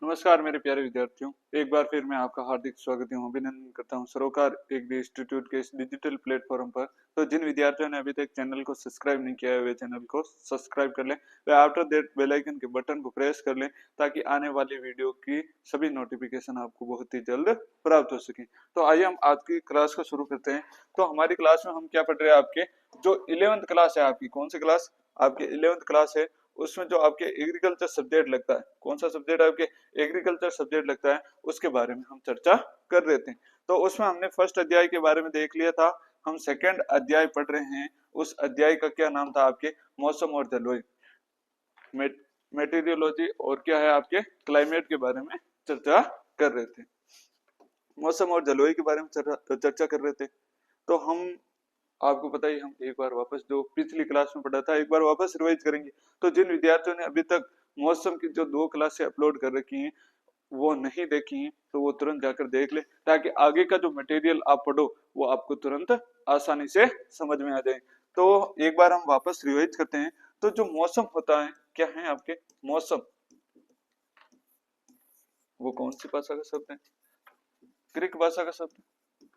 नमस्कार मेरे प्यारे विद्यार्थियों, एक बार फिर मैं आपका हार्दिक स्वागत एवं अभिनंदन करता हूं सरोकार एग्री इंस्टीट्यूट के इस डिजिटल प्लेटफॉर्म पर। तो जिन विद्यार्थियों ने अभी तक चैनल को सब्सक्राइब नहीं किया है वे चैनल को सब्सक्राइब कर लें, way after that bell icon के बटन को प्रेस कर लें ताकि आने वाली वीडियो की सभी नोटिफिकेशन आपको बहुत ही जल्द प्राप्त हो सके। तो आइए हम आज की क्लास को शुरू करते हैं। तो हमारी क्लास में हम क्या पढ़ रहे हैं, आपके जो 11th क्लास है, आपकी कौन सी क्लास, आपके 11th क्लास है, उसमें जो आपके एग्रीकल्चर सब्जेक्ट लगता है, कौन सा सब्जेक्ट आपके एग्रीकल्चर सब्जेक्ट लगता है, उसके बारे में हम चर्चा कर रहे थे। तो उसमें हमने फर्स्ट अध्याय के बारे में देख लिया था। हम सेकंड अध्याय पढ़ रहे हैं। उस अध्याय का क्या नाम था, आपके मौसम और जलवायु, मेटीरियोलॉजी और क्या है आपके क्लाइमेट के बारे में चर्चा कर रहे थे। मौसम और जलवायु के बारे में चर्चा कर रहे थे। तो हम आपको पता ही, हम एक बार वापस जो पिछली क्लास में पढ़ा था एक बार वापस रिवाइज करेंगे। तो जिन विद्यार्थियों ने अभी तक मौसम की जो 2 क्लासें अपलोड कर रखी हैं वो नहीं देखी हैं तो वो तुरंत जाकर देख ले, ताकि आगे का जो मटेरियल आप पढ़ो वो आपको तुरंत आसानी से समझ में आ जाए। तो एक बार हम वापस रिवाइज करते हैं। तो जो मौसम होता है, क्या है आपके मौसम, वो कौन सी भाषा का शब्द है, ग्रीक भाषा का शब्द।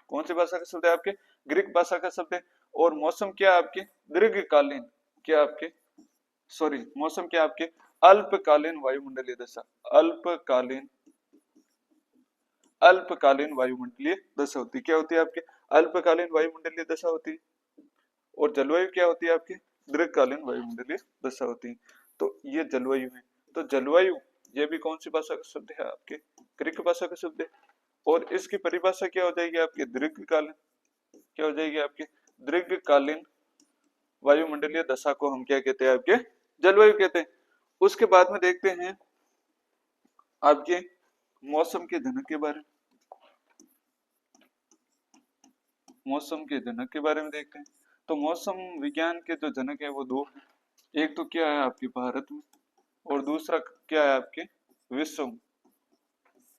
कौन सी भाषा का शब्द है, आपके ग्रीक भाषा का शब्द है। और मौसम क्या है आपके दीर्घकालीन, क्या आपके सॉरी मौसम क्या आपके अल्पकालीन वायुमंडलीय दशा, अल्पकालीन अल्पकालीन वायुमंडलीय दशा होती है। क्या होती है आपके अल्पकालीन वायुमंडलीय दशा होती है। और जलवायु क्या होती है आपकी दीर्घकालीन वायुमंडलीय दशा होती है। तो ये जलवायु है। तो जलवायु ये भी कौन सी भाषा का शब्द है, आपके ग्रीक भाषा का शब्द है। और इसकी परिभाषा क्या हो जाएगी आपकी दीर्घकालीन, क्या हो जाएगी आपकी दीर्घकालीन वायुमंडलीय दशा को हम क्या कहते हैं, आपके जलवायु कहते हैं। उसके बाद में देखते हैं आपके मौसम के जनक के बारे में, मौसम के जनक के बारे में देखते हैं। तो मौसम विज्ञान के जो जनक है वो दो हैं। एक तो क्या है आपके भारत में और दूसरा क्या है आपके विश्व में।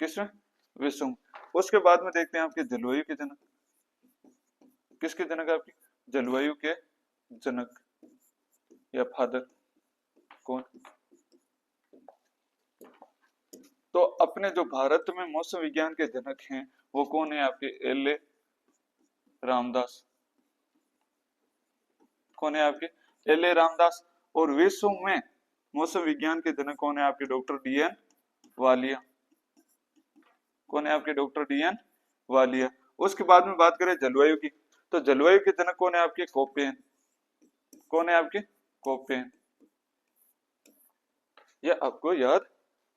किसमें, विश्व में। उसके बाद में देखते हैं आपके जलवायु के जनक, किसके जनक, आपके जलवायु के जनक या फादर कौन। तो अपने जो भारत में मौसम विज्ञान के जनक हैं वो कौन है, आपके एल ए रामदास, कौन है आपके एल ए रामदास। और विश्व में मौसम विज्ञान के जनक कौन है, आपके डॉक्टर डी एन वालिया, कौन है आपके डॉक्टर डी एन वालिया। उसके बाद में बात करें जलवायु की, तो जलवायु के जनक कौन है, आपके कोपेन, कौन है आपके कोपेन, यह आपको याद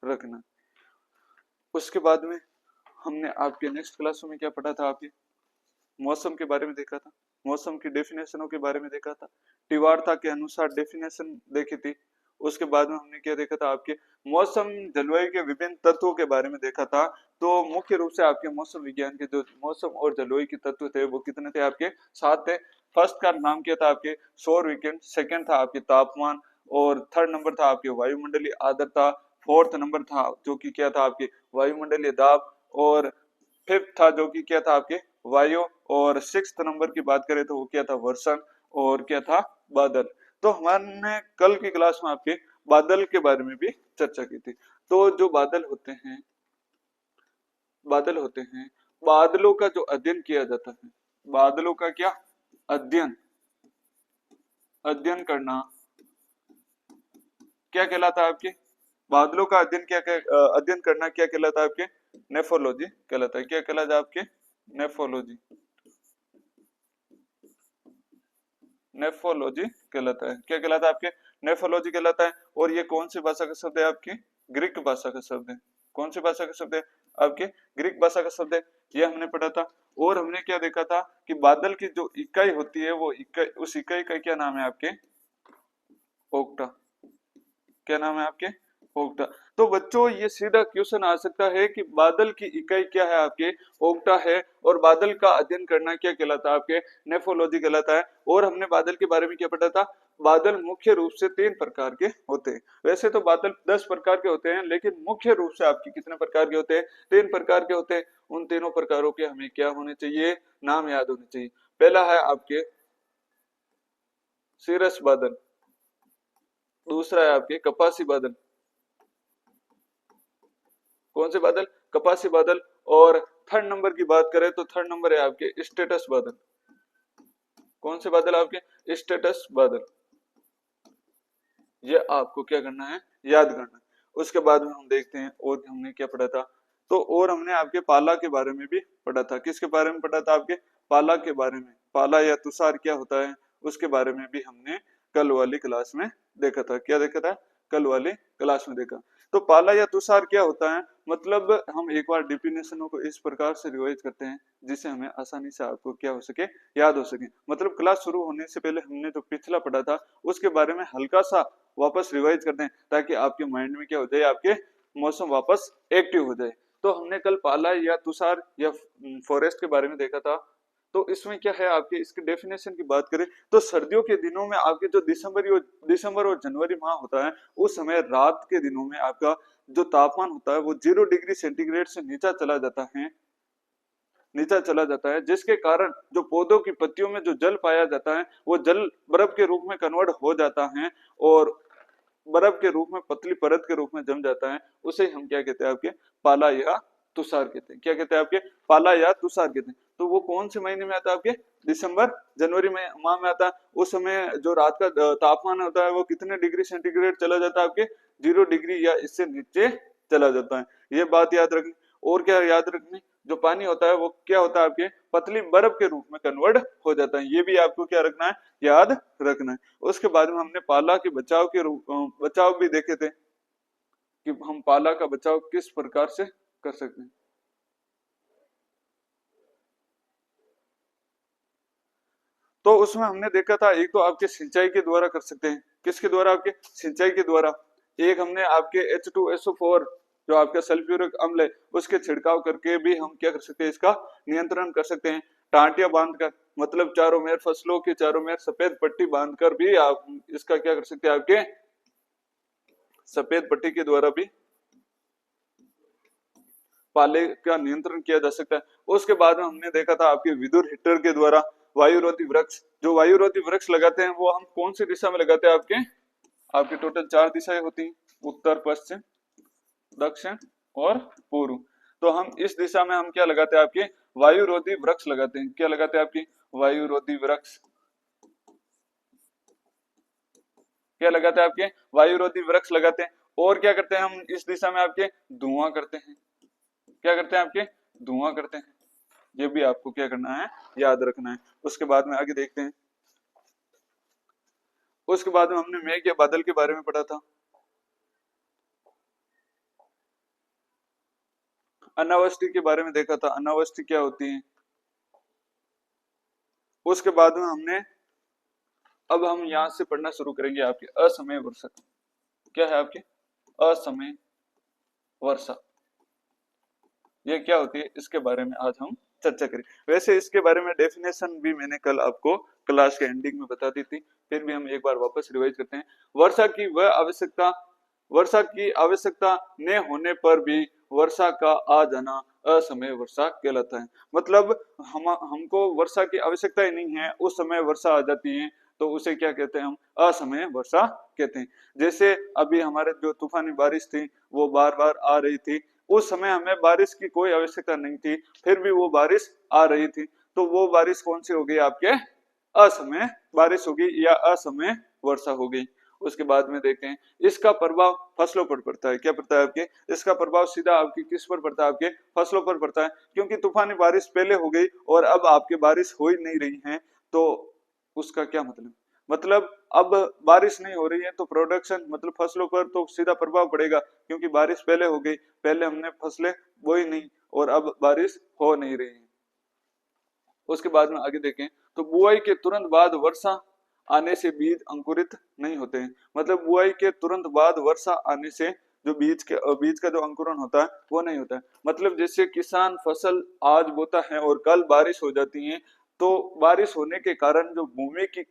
रखना। उसके बाद में हमने आपके नेक्स्ट क्लासों में क्या पढ़ा था, आपके मौसम के बारे में देखा था, मौसम की डेफिनेशनों के बारे में देखा था, टिवार्था के अनुसार डेफिनेशन देखी थी। उसके बाद में हमने क्या देखा था, आपके मौसम जलवायु के विभिन्न तत्वों के बारे में देखा था। तो मुख्य रूप से आपके मौसम विज्ञान के जो मौसम और जलवायु के तत्व थे वो कितने थे, आपके 7 थे। फर्स्ट का नाम क्या था, आपके सौर विकिरण, सेकंड था आपके तापमान, और थर्ड नंबर था आपके वायुमंडलीय आर्द्रता, फोर्थ नंबर था जो कि क्या था आपके वायुमंडलीय दाब, और फिफ्थ था जो कि क्या था आपके वायु, और सिक्स नंबर की बात करें तो वो क्या था वर्षण, और क्या था बादल। तो हमने कल की क्लास में आपके बादल के बारे में भी चर्चा की थी। तो जो बादल होते हैं, बादलों का जो अध्ययन किया जाता है, बादलों का क्या अध्ययन, अध्ययन करना क्या कहलाता है, आपके बादलों का अध्ययन अध्ययन करना क्या कहलाता है, आपके नेफोलॉजी कहलाता है। क्या कहलाता है आपके नेफोलॉजी, नेफोलॉजी कहलाता है। क्या कहलाता है आपके नेफोलॉजी कहलाता है। और ये कौन सी भाषा का शब्द है, आपकी ग्रीक भाषा का शब्द है। कौन सी भाषा का शब्द है, आपके ग्रीक भाषा का शब्द है। ये हमने पढ़ा था। और हमने क्या देखा था कि बादल की जो इकाई होती है वो इकाई, उस इकाई का क्या नाम है, आपके ओक्टा। क्या नाम है आपके ओक्टा। तो बच्चों ये सीधा क्वेश्चन आ सकता है कि बादल की इकाई क्या है, आपके ओक्टा है। और बादल का अध्ययन करना क्या कहलाता है, आपके नेफोलॉजी कहलाता है। और हमने बादल के बारे में क्या पढ़ा था, बादल मुख्य रूप से 3 प्रकार के होते हैं। वैसे तो बादल 10 प्रकार के होते हैं, लेकिन मुख्य रूप से आपके कितने प्रकार के होते हैं, 3 प्रकार के होते हैं। उन तीनों प्रकारों के हमें क्या होने चाहिए, नाम याद होने चाहिए। पहला है आपके सीरस बादल, दूसरा है आपके कपासी बादल, कौन से बादल? कपासी बादल। और थर्ड नंबर की बात करें तो थर्ड नंबर है आपके स्टेटस बादल। कौन से बादल? आपके स्टेटस बादल। ये आपको क्या करना है? याद करना है। उसके बाद में हम देखते हैं और हमने क्या पढ़ा था। तो और हमने आपके पाला के बारे में भी पढ़ा था। किसके बारे में पढ़ा था? आपके पाला के बारे में। पाला या तुषार क्या होता है उसके बारे में भी हमने कल वाली क्लास में देखा था। क्या देखा था? कल वाली क्लास में देखा। तो पाला या तुषार क्या होता है? मतलब हम एक बार डिफिनेशनों को इस प्रकार से रिवाइज करते हैं जिससे हमें आसानी से आपको क्या हो सके? याद हो सके। मतलब क्लास शुरू होने से पहले हमने जो पिछला पढ़ा था उसके बारे में हल्का सा वापस रिवाइज करते हैं ताकि आपके माइंड में क्या हो जाए? आपके मौसम वापस एक्टिव हो जाए। तो हमने कल पाला या तुषार या फॉरेस्ट के बारे में देखा था। तो इसमें क्या है आपके? इसके डेफिनेशन की बात करें तो सर्दियों के दिनों में आपके जो दिसंबर और जनवरी माह होता है उस समय रात के दिनों में आपका जो तापमान होता है वो 0 डिग्री सेंटीग्रेड से नीचा चला जाता है जिसके कारण जो पौधों की पत्तियों में जो जल पाया जाता है वो जल बर्फ के रूप में कन्वर्ट हो जाता है और बर्फ के रूप में पतली परत के रूप में जम जाता है। उसे हम क्या कहते हैं? आपके पाला या तुषार कहते हैं। क्या कहते हैं? आपके पाला या तुषार कहते हैं। तो वो कौन से महीने में आता है? आपके दिसंबर जनवरी में माह में आता है। उस समय जो रात का तापमान होता है वो कितने डिग्री सेंटीग्रेड चला जाता है? आपके 0 डिग्री या इससे नीचे चला जाता है। ये बात याद रखनी। और क्या याद रखनी? जो पानी होता है वो क्या होता है? आपके पतली बर्फ के रूप में कन्वर्ट हो जाता है। ये भी आपको क्या रखना है? याद रखना है। उसके बाद में हमने पाला के बचाव भी देखे थे कि हम पाला का बचाव किस प्रकार से कर सकते हैं। तो उसमें हमने देखा था एक तो आपके सिंचाई के द्वारा कर सकते हैं। किसके द्वारा? आपके सिंचाई के द्वारा। एक हमने आपके H2SO4 जो आपका सल्फ्यूरिक अम्ल है उसके छिड़काव करके भी हम क्या कर सकते हैं? इसका नियंत्रण कर सकते हैं। टांटिया बांधकर, मतलब चारों मेर फसलों के चारों मेर सफेद पट्टी बांधकर भी आप इसका क्या कर सकते हैं? आपके सफेद पट्टी के द्वारा भी पाले का नियंत्रण किया जा सकता है। उसके बाद में हमने देखा था आपके विद्युत हीटर के द्वारा वायुरोधी वृक्ष। जो वायुरोधी वृक्ष लगाते हैं वो हम कौन सी दिशा में लगाते हैं? आपके टोटल 4 दिशाएं होती हैं, उत्तर, पश्चिम, दक्षिण और पूर्व। तो हम इस दिशा में हम क्या लगाते हैं? आपके वायुरोधी वृक्ष लगाते हैं। क्या लगाते हैं? आपके वायुरोधी वृक्ष। क्या लगाते हैं? आपके वायुरोधी वृक्ष लगाते हैं। और क्या करते हैं हम इस दिशा में? आपके धुआं करते हैं। क्या करते हैं? आपके धुआं करते हैं। ये भी आपको क्या करना है? याद रखना है। उसके बाद में आगे देखते हैं। उसके बाद में हमने मेघ या बादल के बारे में पढ़ा था। अनावृष्टि के बारे में देखा था। अनावृष्टि क्या होती है? उसके बाद में हमने अब हम यहां से पढ़ना शुरू करेंगे आपके असमय वर्षा। क्या है? आपके असमय वर्षा ये क्या होती है इसके बारे में आज हम चर्चा करें। वैसे इसके बारे में डेफिनेशन भी मैंने कल आपको क्लास के एंडिंग में बता दी थी, फिर भी हम एक बार वापस रिवाइज करते हैं। वर्षा की आवश्यकता न होने पर भी वर्षा का आ जाना असमय वर्षा कहलाता है। मतलब हमको वर्षा की आवश्यकता ही नहीं है, उस समय वर्षा आ जाती है तो उसे क्या कहते हैं? हम असमय वर्षा कहते हैं। जैसे अभी हमारे जो तूफानी बारिश थी वो बार बार आ रही थी, उस समय हमें बारिश की कोई आवश्यकता नहीं थी फिर भी वो बारिश आ रही थी। तो वो बारिश कौन सी हो गई? आपके असमय बारिश हो गई या असमय वर्षा हो गई। उसके बाद में देखें इसका प्रभाव फसलों पर पड़ता है। क्या पड़ता है? आपके इसका प्रभाव सीधा आपकी किस पर पड़ता है? आपके फसलों पर पड़ता है। क्योंकि तूफानी बारिश पहले हो गई और अब आपके बारिश हो ही नहीं रही है तो उसका क्या मतलब अब बारिश नहीं हो रही है तो प्रोडक्शन मतलब फसलों पर तो सीधा प्रभाव पड़ेगा क्योंकि बारिश पहले हो गई, पहले हमने फसलें बोई नहीं और अब बारिश हो नहीं रही है। उसके बाद में आगे देखें तो बुआई के तुरंत बाद वर्षा आने से बीज अंकुरित नहीं होते हैं। मतलब बुआई के तुरंत बाद वर्षा आने से जो बीज का जो अंकुरण होता है वो नहीं होता है। मतलब जैसे किसान फसल आज बोता है और कल बारिश हो जाती है तो बारिश होने के कारण जो भूमि की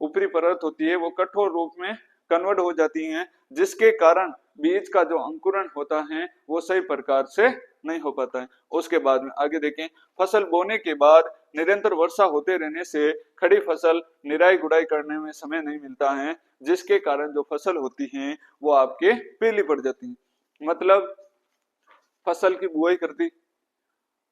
ऊपरी परत होती है वो कठोर रूप में कन्वर्ट हो जाती हैं जिसके कारण बीज का जो अंकुरण होता है वो सही प्रकार से नहीं हो पाता है। उसके बाद में आगे देखें फसल बोने के बाद निरंतर वर्षा होते रहने से खड़ी फसल निराई गुड़ाई करने में समय नहीं मिलता है जिसके कारण जो फसल होती है वो आपके पीली पड़ जाती है। मतलब फसल की बुआई कर दी,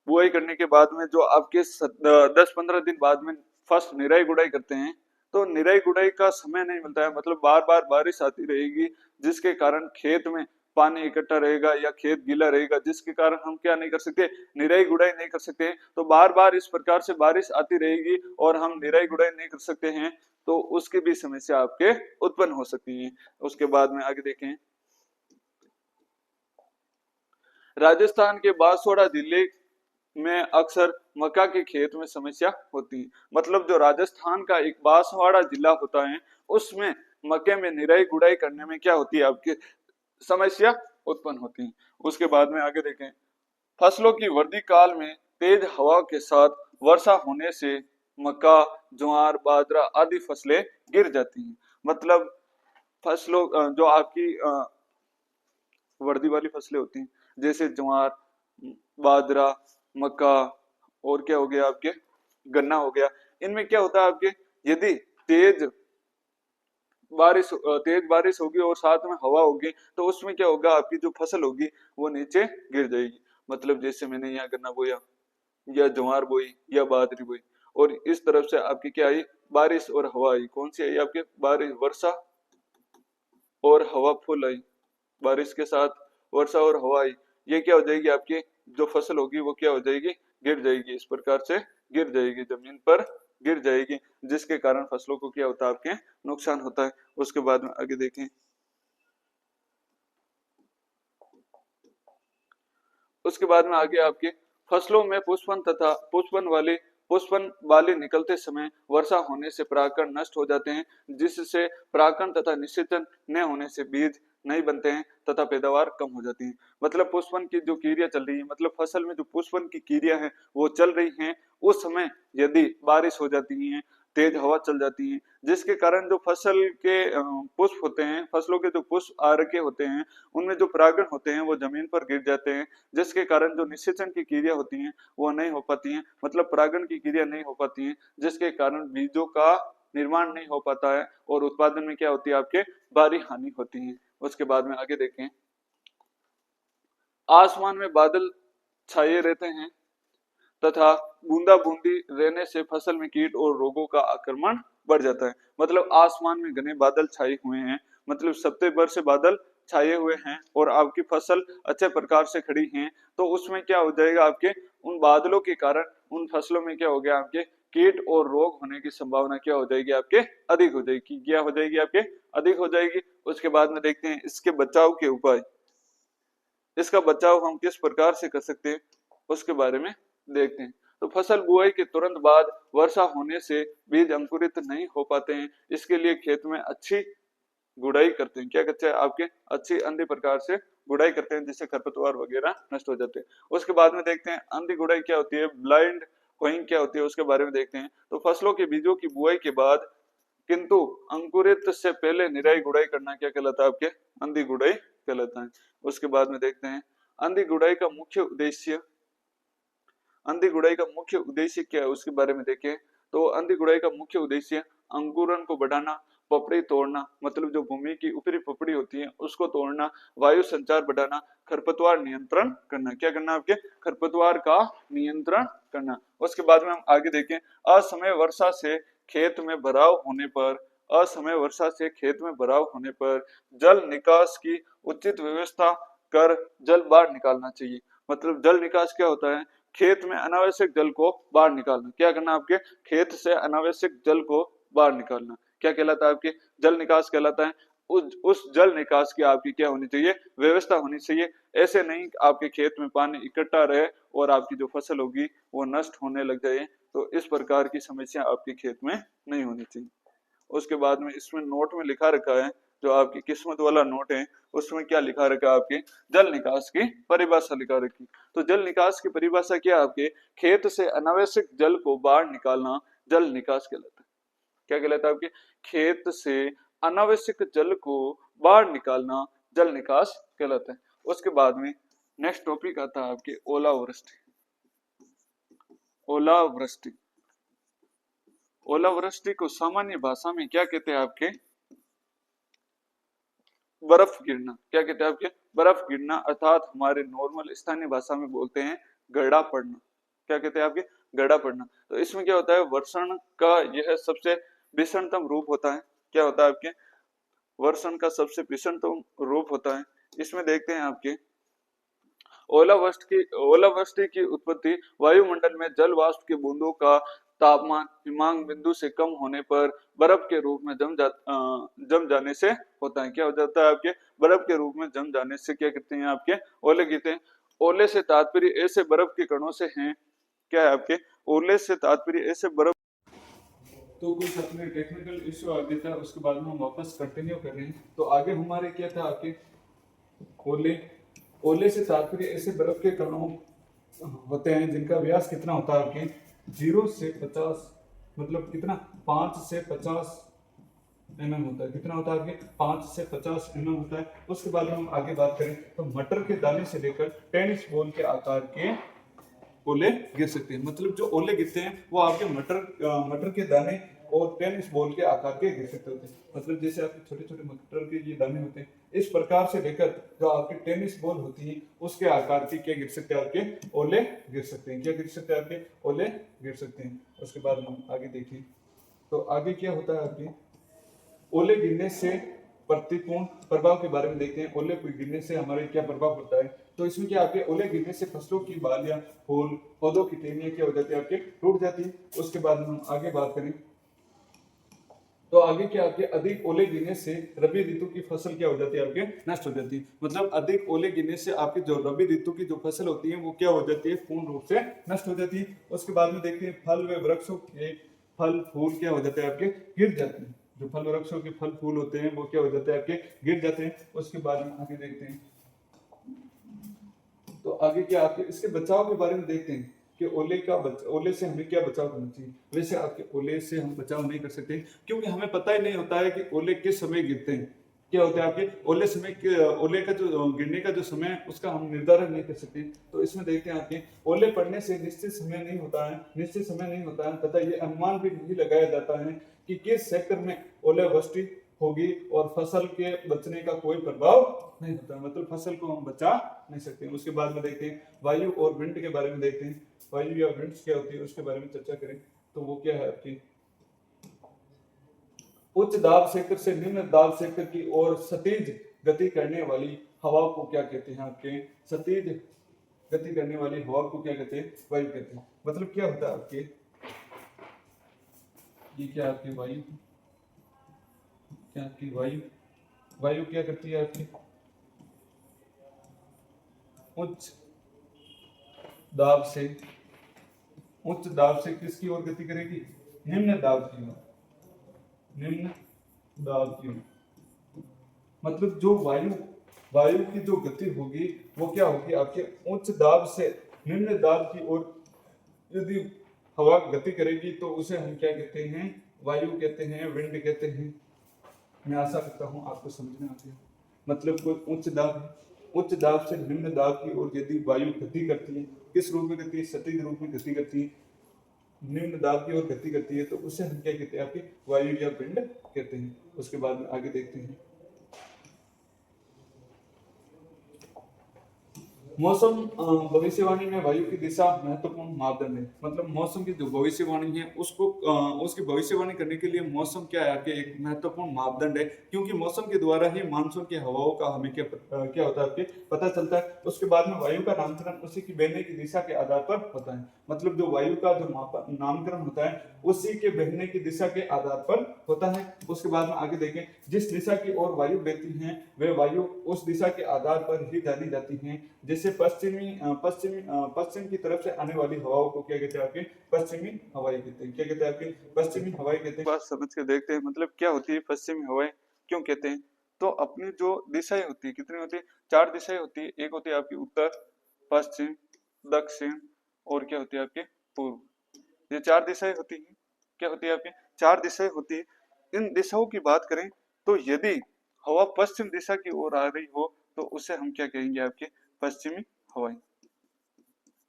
बुआई करने के बाद में जो आपके 10-15 दिन बाद में फर्स्ट निराई गुड़ाई करते हैं, तो निराई गुड़ाई का समय नहीं मिलता है, मतलब बार बार बारिश आती रहेगी जिसके कारण खेत में पानी इकट्ठा रहेगा या खेत गीला रहेगा, जिसके कारण हम क्या नहीं कर सकते, निराई गुड़ाई नहीं कर सकते। तो बार बार इस प्रकार से बारिश आती रहेगी और हम निराई गुड़ाई नहीं कर सकते हैं, तो उसकी भी समस्या आपके उत्पन्न हो सकती है। उसके बाद में आगे देखें, राजस्थान के बांसवाड़ा जिले में अक्सर मक्का के खेत में समस्या होती है। मतलब जो राजस्थान का एक बांसवाड़ा जिला होता है, उसमें मक्के में निराई गुड़ाई करने में क्या होती है, आपकी समस्या उत्पन्न होती है। उसके बाद में आगे देखें, फसलों की वृद्धि काल में तेज हवा के साथ वर्षा होने से मक्का, ज्वार, बाजरा आदि फसलें गिर जाती हैं। मतलब फसलों जो आपकी वर्दी वाली फसलें होती हैं, जैसे ज्वार, बाजरा, मक्का और क्या हो गया आपके गन्ना हो गया, इनमें क्या होता है आपके, यदि तेज बारिश होगी और साथ में हवा होगी, तो उसमें क्या होगा, आपकी जो फसल होगी वो नीचे गिर जाएगी। मतलब जैसे मैंने यहाँ गन्ना बोया या ज्वार बोई या बाजरी बोई, और इस तरफ से आपकी क्या आई, बारिश और हवा आई। कौन सी आई आपके, बारिश, वर्षा और हवा फुल आई, बारिश के साथ वर्षा और हवा आई, ये क्या हो जाएगी, आपकी जो फसल होगी वो क्या हो जाएगी, गिर जाएगी। इस प्रकार से गिर जाएगी, जमीन पर गिर जाएगी, जिसके कारण फसलों को क्या होता है, आपके नुकसान होता है। उसके बाद में आगे देखें, उसके बाद में आगे आपके फसलों में पुष्पन वाले निकलते समय वर्षा होने से परागकण नष्ट हो जाते हैं, जिससे परागकण तथा निषेचन न होने से बीज नहीं बनते हैं तथा पैदावार कम हो जाती है। मतलब पुष्पन की जो क्रिया चल रही है, मतलब फसल में जो पुष्पन की क्रिया है वो चल रही है, उस समय यदि बारिश हो जाती है, तेज हवा चल जाती है, जिसके कारण जो फसल के पुष्प होते हैं, फसलों के जो पुष्प आरके होते हैं, उनमें जो परागण होते हैं वो जमीन पर गिर जाते हैं, जिसके कारण जो निषेचन की क्रिया होती है वो नहीं हो पाती है, मतलब परागण की क्रिया नहीं हो पाती है, जिसके कारण बीजों का निर्माण नहीं हो पाता है और उत्पादन में क्या होती है, आपके भारी हानि होती है। उसके बाद में आगे देखें, आसमान में बादल छाए रहते हैं तथा बूंदा बूंदी रहने से फसल में कीट और रोगों का आक्रमण बढ़ जाता है। मतलब आसमान में घने बादल छाए हुए हैं, मतलब सप्ते भर से बादल छाए हुए हैं और आपकी फसल अच्छे प्रकार से खड़ी है, तो उसमें क्या हो जाएगा, आपके उन बादलों के कारण उन फसलों में क्या हो गया, आपके कीट और रोग होने की संभावना क्या हो जाएगी, आपके अधिक हो जाएगी। क्या हो जाएगी, आपके अधिक हो जाएगी। उसके बाद में देखते हैं इसके बचाव के उपाय, इसका बचाव हम किस प्रकार से कर सकते हैं उसके बारे में देखते हैं। तो फसल बुआई के तुरंत बाद वर्षा होने से बीज अंकुरित नहीं हो पाते हैं, इसके लिए खेत में अच्छी गुड़ाई करते हैं। क्या कहते हैं, आपके अच्छी अंधी प्रकार से गुड़ाई करते हैं, जिससे खरपतवार वगैरह नष्ट हो जाते हैं। उसके बाद में देखते हैं अंधी गुड़ाई क्या होती है, ब्लाइंड कोइंग क्या होती है, उसके बारे में देखते हैं। तो फसलों के बीजों की बुआई के बाद किंतु अंकुरित से पहले निराई गुड़ाई करना क्या कहलाता है, आपके अंधी गुड़ाई कहलाता है। उसके बाद में देखते हैं अंधी गुड़ाई का मुख्य उद्देश्य, अंधी गुड़ाई का मुख्य उद्देश्य क्या है उसके बारे में देखें। तो अंधी गुड़ाई का मुख्य उद्देश्य अंकुरन को बढ़ाना, पपड़ी तोड़ना, मतलब जो भूमि की ऊपरी पपड़ी होती है उसको तोड़ना, वायु संचार बढ़ाना, खरपतवार नियंत्रण करना। क्या करना, आपके खरपतवार का नियंत्रण करना। उसके बाद में हम आगे देखें, असमय वर्षा से खेत में भराव होने पर, असमय वर्षा से खेत में भराव होने पर जल निकास की उचित व्यवस्था कर जल बाहर निकालना चाहिए। मतलब जल निकास क्या होता है, खेत में अनावश्यक जल को बाहर निकालना। क्या करना, आपके खेत से अनावश्यक जल को बाहर निकालना क्या कहलाता है, आपके जल निकास कहलाता है। उस जल निकास की आपकी क्या होनी चाहिए, व्यवस्था होनी चाहिए। ऐसे नहीं आपके खेत में पानी इकट्ठा रहे और आपकी जो फसल होगी वो नष्ट होने लग जाए, तो इस प्रकार की समस्या आपके खेत में नहीं होनी चाहिए। उसके बाद में इसमें नोट में लिखा रखा है, जो आपकी किस्मत वाला नोट है उसमें क्या लिखा रखा है, आपके जल निकास की परिभाषा लिखा रखी। तो जल निकास की परिभाषा क्या, आपके खेत से अनावश्यक जल को बाहर निकालना जल निकास कहलाता है। क्या कहलाता है, आपके खेत से अनावश्यक जल को बाहर निकालना जल निकास कहलाता है। उसके बाद में नेक्स्ट टॉपिक आता है आपके ओलावृष्टि। ओलावृष्टि, ओलावृष्टि को सामान्य भाषा में क्या कहते हैं, आपके बर्फ गिरना। क्या कहते हैं आपके? बर्फ गिरना, अर्थात हमारे नॉर्मल स्थानीय भाषा में बोलते हैं गड़ा पड़ना। क्या कहते हैं आपके? गड़ा पड़ना। तो इसमें क्या होता है, वर्षण का यह सबसे भीषणतम रूप होता है। क्या होता है आपके? वर्षण का सबसे भीषणतम रूप होता है। इसमें देखते हैं आपके ओलावृष्टि की उत्पत्ति वायुमंडल में जल वाष्प के बूंदों का तापमान हिमांक बिंदु से कम होने पर बर्फ के रूप में जम जाने से होता है। क्या हो जाता है आपके? बर्फ के रूप में जम जाने से क्या कहते हैं आपके? ओले गिरते हैं। ओले से तात्पर्य ऐसे बर्फ के कणों से हैं। क्या है आपके? ओले से तात्पर्य ऐसे बर्फ। तो कुछ अपने टेक्निकल इश्यू आ गया था, उसके बाद में हम वापस कंटिन्यू कर रहे हैं। तो आगे हमारे क्या था आपके? ओले। ओले से तात्पर्य ऐसे बर्फ के कणों होते हैं जिनका व्यास कितना होता है आपके? 0 से 50, मतलब कितना? 5 से 50 mm होता है। कितना होता है आपके? 5 से 50 mm होता है। उसके बाद हम आगे बात करें तो मटर के दाने से लेकर टेनिस बॉल के आकार के ओले गिर सकते हैं। मतलब जो ओले गिरते हैं वो आपके मटर के दाने और टेनिस बॉल के आकार के गिर सकते होते हैं। मतलब जैसे आपके छोटे छोटे मटर के ये दाने होते हैं, इस प्रकार से लेकर जो आपकी टेनिस बॉल होती है उसके आकार की क्या गिर सकते हैं आपके? ओले गिर सकते हैं। क्या गिर सकते हैं आपके? ओले गिर सकते हैं। उसके बाद हम आगे देखें तो आगे क्या होता है आपके? ओले गिरने से प्रतिकूल प्रभाव के बारे में देखते हैं। ओले गिरने से हमारे क्या प्रभाव पड़ता है? तो इसमें क्या आपके ओले गिरने से फसलों की बाल या फूल, पौधों की टहनियां क्या हो जाती है आपके? टूट जाती है। उसके बाद हम आगे बात करें तो आगे क्या आपके अधिक ओले गिरने से रबी ऋतु की फसल क्या हो जाती है आपके? नष्ट हो जाती है। मतलब अधिक ओले गिरने से आपकी जो रबी ऋतु की जो फसल होती है वो क्या हो जाती है? पूर्ण रूप से नष्ट हो जाती है। उसके बाद में देखते हैं फल व वृक्षों के फल फूल क्या हो जाते हैं आपके? गिर जाते हैं। जो फल वृक्षों के फल फूल होते हैं वो क्या हो जाते हैं आपके? गिर जाते हैं। उसके बाद में आगे देखते हैं तो आगे क्या आपके इसके बचाव के बारे में देखते हैं कि ओले से हमें क्या बचाव करना चाहिए। वैसे आपके ओले से हम बचाव नहीं कर सकते क्योंकि हमें पता ही नहीं होता है कि ओले किस समय गिरते हैं। क्या होता है आपके? ओले का जो गिरने का जो समय है उसका हम निर्धारण नहीं कर सकते। तो इसमें देखते हैं आपके ओले पड़ने से निश्चित समय नहीं होता है तथा ये अनुमान भी नहीं लगाया जाता है कि किस क्षेत्र में ओलावृष्टि होगी और फसल के बचने का कोई प्रभाव नहीं होता। मतलब फसल को हम बचा नहीं सकते। उसके बाद में देखते हैं वायु और विंड के बारे में देखते हैं। वायु या विंड्स क्या होती है उसके बारे में चर्चा करें तो वो क्या है आपकी? उच्च दाब क्षेत्र से निम्न दाब क्षेत्र की ओर सतेज गति करने वाली हवा को क्या कहते हैं आपके? सतेज गति करने वाली हवा को क्या कहते हैं? वायु कहते हैं। मतलब क्या होता है आपके? ये क्या आपकी वायु? क्या आपकी वायु? वायु क्या करती है आपकी? उच्च दाब से किसकी ओर गति करेगी? निम्न दाब की ओर। निम्न दाब की ओर मतलब जो वायु की जो गति होगी वो क्या होगी आपके? उच्च दाब से निम्न दाब की ओर यदि हवा गति करेगी तो उसे हम क्या कहते हैं? वायु कहते हैं, विंड कहते हैं। मैं आशा करता हूं आपको समझ में आ गया। मतलब कोई उच्च दाब से निम्न दाब की ओर यदि वायु गति करती है, किस रूप में गति? सतही रूप में गति करती है, निम्न दाब की ओर गति करती है तो उसे हम क्या कहते हैं आपकी? वायु या विंड कहते हैं। उसके बाद में आगे देखते हैं मौसम भविष्यवाणी में वायु की दिशा महत्वपूर्ण मापदंड है। मतलब मौसम की जो भविष्यवाणी है उसकी भविष्यवाणी करने के लिए मौसम क्या है आपके? एक महत्वपूर्ण मापदंड है क्योंकि मौसम के द्वारा ही मानसून की हवाओं का हमें क्या होता है आपके? पता चलता है। उसके बाद में वायु का नामकरण उसी की बहने की दिशा के आधार पर होता है। मतलब जो वायु का जो नामकरण होता है उसी के बहने की दिशा के आधार पर होता है। उसके बाद में आगे देखें जिस दिशा की ओर वायु बहती है वे वायु उस दिशा के आधार पर ही जानी जाती हैं। जैसे पश्चिम की तरफ से आने वाली हवाओं को क्या कहते हैं आपके? पश्चिमी हवाएं कहते हैं। क्या कहते हैं आपके? पश्चिमी हवाएं कहते हैं। बात समझ के देखते हैं मतलब क्या होती है पश्चिमी हवाएं, क्यों कहते हैं? तो अपनी जो दिशाएं होती है कितनी होती है? 4 दिशाएं होती है। एक होती है आपकी उत्तर, पश्चिम, दक्षिण और क्या होती है आपके? पूर्व। ये 4 दिशाएं होती है। क्या होती है आपके? 4 दिशाएं होती है। इन दिशाओं की बात करें तो यदि हवा पश्चिम दिशा की ओर आ रही हो तो उसे हम क्या कहेंगे आपके? पश्चिमी हवाएं।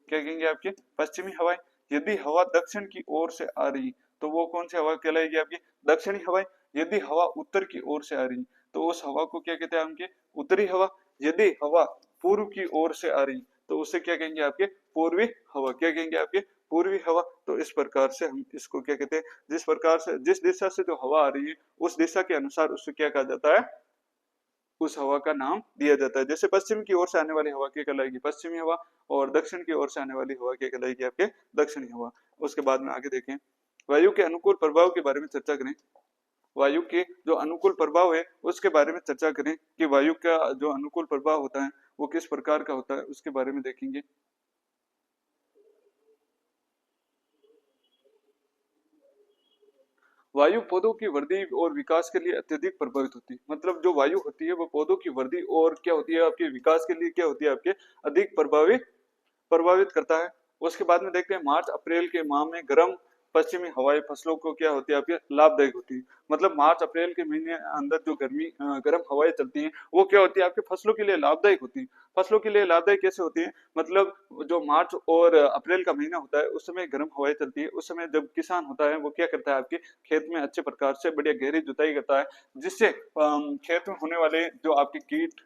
क्या कहेंगे आपके? पश्चिमी हवाएं। यदि हवा दक्षिण की ओर से आ रही तो वो कौन सी हवा कहलाएगी आपकी? दक्षिणी हवाएं। यदि हवा उत्तर की ओर से आ रही तो उस हवा को क्या कहते हैं आपके, उत्तरी हवा। यदि हवा पूर्व की ओर से आ रही तो उसे क्या कहेंगे आपके, पूर्वी हवा। क्या कहेंगे आपके, पूर्वी हवा। तो इस प्रकार से हम इसको क्या कहते हैं, जिस प्रकार से, जिस दिशा से जो हवा आ रही है उस दिशा के अनुसार उससे क्या कहा जाता है, उस हवा का नाम दिया जाता है। जैसे पश्चिम की ओर से आने वाली हवा क्या कहलाएगी, पश्चिमी हवा, और दक्षिण की ओर से आने वाली हवा क्या कहलाएगी आपके, दक्षिणी हवा। उसके बाद में आगे देखें, वायु के अनुकूल प्रभाव के बारे में चर्चा करें। वायु के जो अनुकूल प्रभाव है उसके बारे में चर्चा करें कि वायु का जो अनुकूल प्रभाव होता है वो किस प्रकार का होता है, उसके बारे में देखेंगे। वायु पौधों की वृद्धि और विकास के लिए अत्यधिक प्रभावित होती है। मतलब जो वायु होती है वो पौधों की वृद्धि और क्या होती है, आपके विकास के लिए क्या होती है, आपके अधिक प्रभावित करता है। उसके बाद में देखते हैं, मार्च अप्रैल के माह में गर्म पश्चिमी हवाएं फसलों को क्या होती है आपके, लाभदायक होती है। मतलब मार्च अप्रैल के महीने अंदर जो गर्म हवाएं चलती हैं वो क्या होती है आपके, फसलों के लिए लाभदायक होती है। फसलों के लिए लाभदायक कैसे होती है, मतलब जो मार्च और अप्रैल का महीना होता है उस समय गर्म हवाएं चलती है। उस समय जब किसान होता है वो क्या करता है आपके खेत में अच्छे प्रकार से बढ़िया गहरी जुताई करता है, जिससे खेत में होने वाले जो आपके कीट,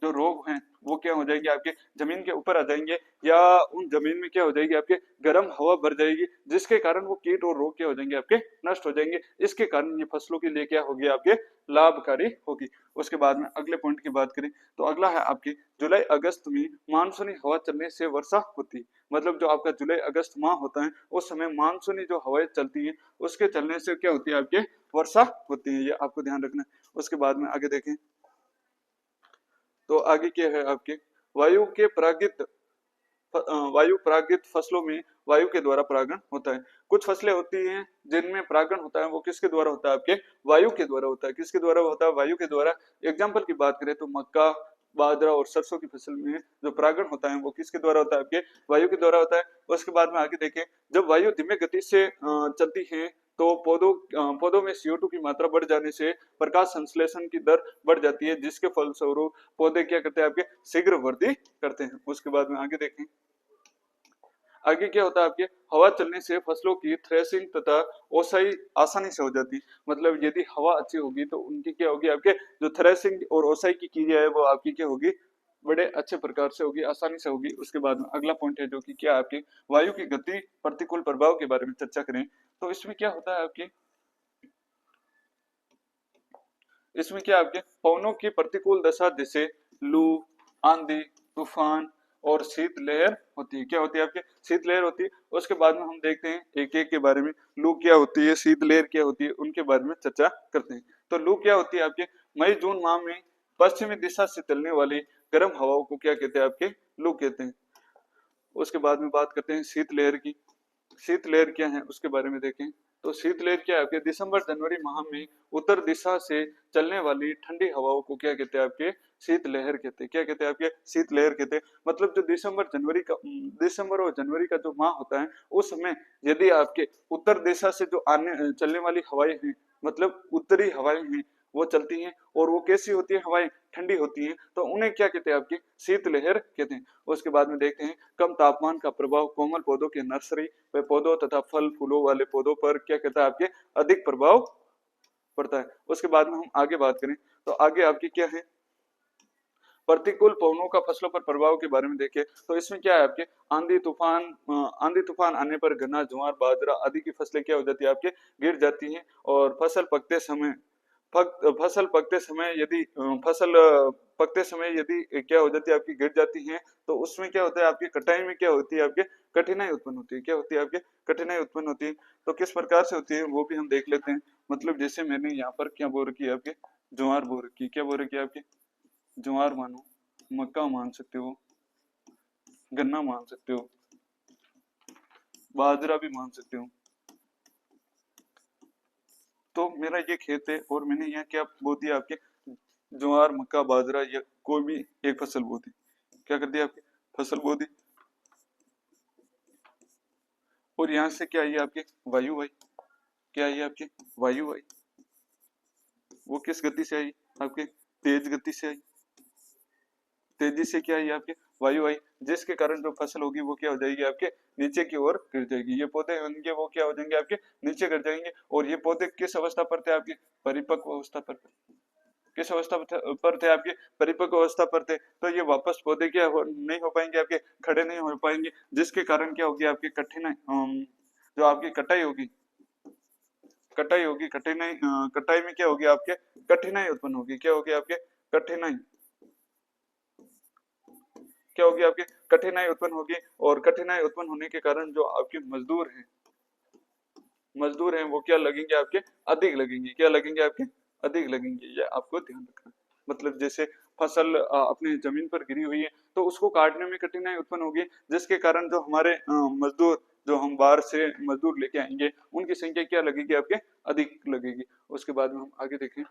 जो रोग हैं वो क्या हो जाएंगे आपके जमीन के ऊपर आ जाएंगे, या उन जमीन में क्या हो जाएगी आपके गर्म हवा भर जाएगी, जिसके कारण वो कीट और रोग क्या हो जाएंगे आपके नष्ट हो जाएंगे। इसके कारण ये फसलों के लिए क्या होगी आपके, लाभकारी होगी। उसके बाद में अगले पॉइंट की बात करें तो अगला है आपके, जुलाई अगस्त में मानसूनी हवा चलने से वर्षा होती है। मतलब जो आपका जुलाई अगस्त माह होता है उस समय मानसूनी जो हवाएं चलती है उसके चलने से क्या होती है आपके, वर्षा होती है। ये आपको ध्यान रखना है। उसके बाद में आगे देखें तो आगे क्या है आपके, वायु के परागित वायु परागित फसलों में वायु के द्वारा परागण होता है। कुछ फसलें होती हैं जिनमें परागण होता है वो किसके द्वारा होता है आपके, वायु के द्वारा होता है। किसके द्वारा होता है, वायु के द्वारा। एग्जाम्पल की बात करें तो मक्का, बाजरा और सरसों की फसल में जो परागण होता है वो किसके द्वारा होता है आपके, वायु के द्वारा होता है। उसके बाद में आगे देखें, जब वायु धीमी गति से चलती है तो पौधों में CO2 की मात्रा बढ़ जाने से प्रकाश संश्लेषण की दर बढ़ जाती है, जिसके फलस्वरूप पौधे क्या करते हैं आपके, शीघ्र वृद्धि करते हैं। उसके बाद में आगे देखें, आगे क्या होता है आपके, हवा चलने से फसलों की थ्रेसिंग तथा ओसाई आसानी से हो जाती है। मतलब यदि हवा अच्छी होगी तो उनकी क्या होगी आपके, जो थ्रेसिंग और ओसाई की क्रिया है वो आपकी क्या होगी, बड़े अच्छे प्रकार से होगी, आसानी से होगी। उसके बाद में अगला पॉइंट है जो कि क्या आपके, वायु की गति प्रतिकूल प्रभाव के बारे में चर्चा करें। तो इसमें क्या होता है आपके, इसमें क्या आपके पवनों की प्रतिकूल दशा जैसे लू, आंधी, तूफान और शीतलहर होती है। क्या होती है आपके, शीतलहर होती है। उसके बाद में हम देखते हैं एक एक के बारे में, लू क्या होती है, शीतलहर क्या होती है, उनके बारे में चर्चा करते हैं। तो लू क्या होती है आपके, मई जून माह में पश्चिमी दिशा से चलने वाली गर्म हवाओं को क्या कहते हैं आपके, लू कहते हैं। उसके बाद में बात करते हैं शीतलहर की। शीतलहर क्या है उसके बारे में देखें तो शीतलहर क्या है आपके, दिसंबर जनवरी माह में उत्तर दिशा से चलने वाली ठंडी हवाओं को क्या कहते हैं आपके, शीतलहर कहते हैं। क्या कहते हैं आपके, शीतलहर कहते हैं। मतलब जो दिसंबर और जनवरी का जो माह होता है उस समय यदि आपके उत्तर दिशा से जो आने चलने वाली हवाएं हैं, मतलब उत्तरी हवाएं हैं वो चलती हैं और वो कैसी होती है, हवाएं ठंडी होती हैं, तो उन्हें क्या कहते हैं आपके, शीतलहर कहते हैं। उसके बाद में देखते हैं कम तापमान का प्रभाव कोमल पौधों के नर्सरी व पौधों तथा फल फूलों वाले पौधों पर क्या कहता है आपके, अधिक प्रभाव पड़ता है। उसके बाद में हम आगे बात करें तो आगे आपकी क्या है, प्रतिकूल पवनों का फसलों पर प्रभाव के बारे में देखें तो इसमें क्या है आपके, आंधी तूफान आने पर गन्ना, ज्वार, बाजरा आदि की फसलें क्या हो जाती है आपके, गिर जाती हैं। और फसल पकते समय यदि क्या हो जाती है आपकी, गिर जाती हैं तो उसमें क्या होता है आपकी कटाई में क्या होती है आपके, कठिनाई उत्पन्न होती है। क्या होती है आपके, कठिनाई उत्पन्न होती है। तो किस प्रकार से होती है वो भी हम देख लेते हैं। मतलब जैसे मैंने यहाँ पर क्या बोल रखी है आपके, ज्वार बोल रखी है। क्या बोल रखी है आपके, ज्वार मानो, मक्का मान सकते हो, गन्ना मान सकते हो, बाजरा भी मान सकते हो। तो मेरा ये खेत है और मैंने यहाँ क्या बो दिया आपके, ज्वार, मक्का, बाजरा या कोई भी एक फसल बो दी। क्या कर दिया आपके, फसल बो दी। और यहाँ से क्या आई आपके, वायु आई। क्या आई आपके, वायु आई। वो किस गति से आई आपके, तेज गति से आई। तेजी से क्या आई आपके, वायु आई, जिसके कारण जो फसल होगी वो क्या हो जाएगी आपके, नीचे की ओर गिर जाएगी। ये पौधे होंगे वो क्या हो जाएंगे आपके, नीचे गिर जाएंगे। और ये पौधे किस अवस्था पर थे आपके, परिपक्व अवस्था पर। किस अवस्था पर थे आपके, परिपक्व अवस्था पर थे, तो ये वापस पौधे क्या नहीं हो पाएंगे आपके, खड़े नहीं हो पाएंगे, जिसके कारण क्या होगी आपकी कठिनाई, जो आपकी कटाई होगी, कटाई में क्या होगी आपके, कठिनाई उत्पन्न होगी, क्या होगी आपके, कठिनाई, क्या होगी आपकी, कठिनाई उत्पन्न होगी। और कठिनाई उत्पन्न होने के कारण जो आपके मजदूर हैं वो क्या लगेंगे आपके, अधिक लगेंगे, क्या लगेंगे आपके, अधिक लगेंगे, ये आपको ध्यान रखना। मतलब जैसे फसल अपनी जमीन पर गिरी हुई है तो उसको काटने में कठिनाई उत्पन्न होगी, जिसके कारण जो हमारे मजदूर, जो हम बाहर से मजदूर लेके आएंगे, उनकी संख्या क्या लगेगी आपके, अधिक लगेगी। उसके बाद में हम आगे देखें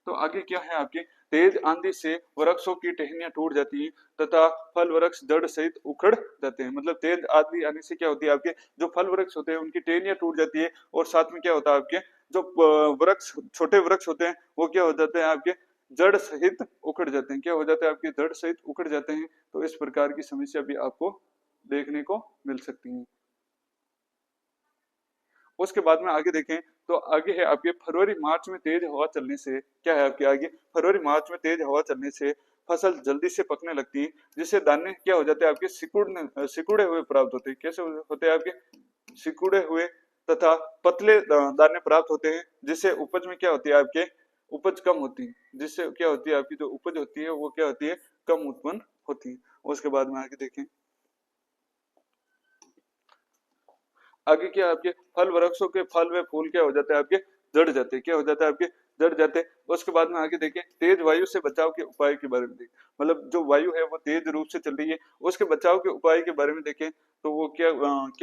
तो आगे क्या है आपके, तेज आंधी से वृक्षों की टहनियां टूट जाती हैं तथा फल वृक्ष जड़ सहित उखड़ जाते हैं। मतलब तेज आंधी आने से क्या होती है आपके, जो फल वृक्ष होते हैं उनकी टहनियां टूट जाती है, और साथ में क्या होता है आपके, जो वृक्ष, छोटे वृक्ष होते हैं वो क्या हो जाते हैं आपके, जड़ सहित उखड़ जाते हैं, क्या हो जाते हैं आपके, जड़ सहित उखड़ जाते हैं। तो इस प्रकार की समस्या भी आपको देखने को मिल सकती है। उसके बाद में आगे देखें तो आगे है आपके फरवरी मार्च में तेज हवा चलने से, क्या है आपके आगे, फरवरी मार्च में तेज हवा चलने से फसल जल्दी से पकने लगती है, जिससे दाने क्या हो जाते हैं आपके, सिकुड़े हुए प्राप्त होते हैं। कैसे होते हैं आपके, सिकुड़े हुए तथा पतले दाने प्राप्त होते हैं, जिससे उपज में क्या होती है आपके, उपज कम होती है, जिससे क्या होती है आपकी जो उपज होती है वो क्या होती है, कम उत्पन्न होती है। उसके बाद में आगे देखें, आगे क्या आपके फल वृक्षों के फल व फूल क्या हो जाते हैं आपके, जड़ जाते हैं, क्या हो जाता है आपके, जड़ जाते हैं। उसके बाद में आगे देखें तेज वायु से बचाव के उपाय के बारे में देखें, मतलब जो वायु है वो तेज रूप से चल रही है, उसके बचाव के उपाय के बारे में देखें, तो वो क्या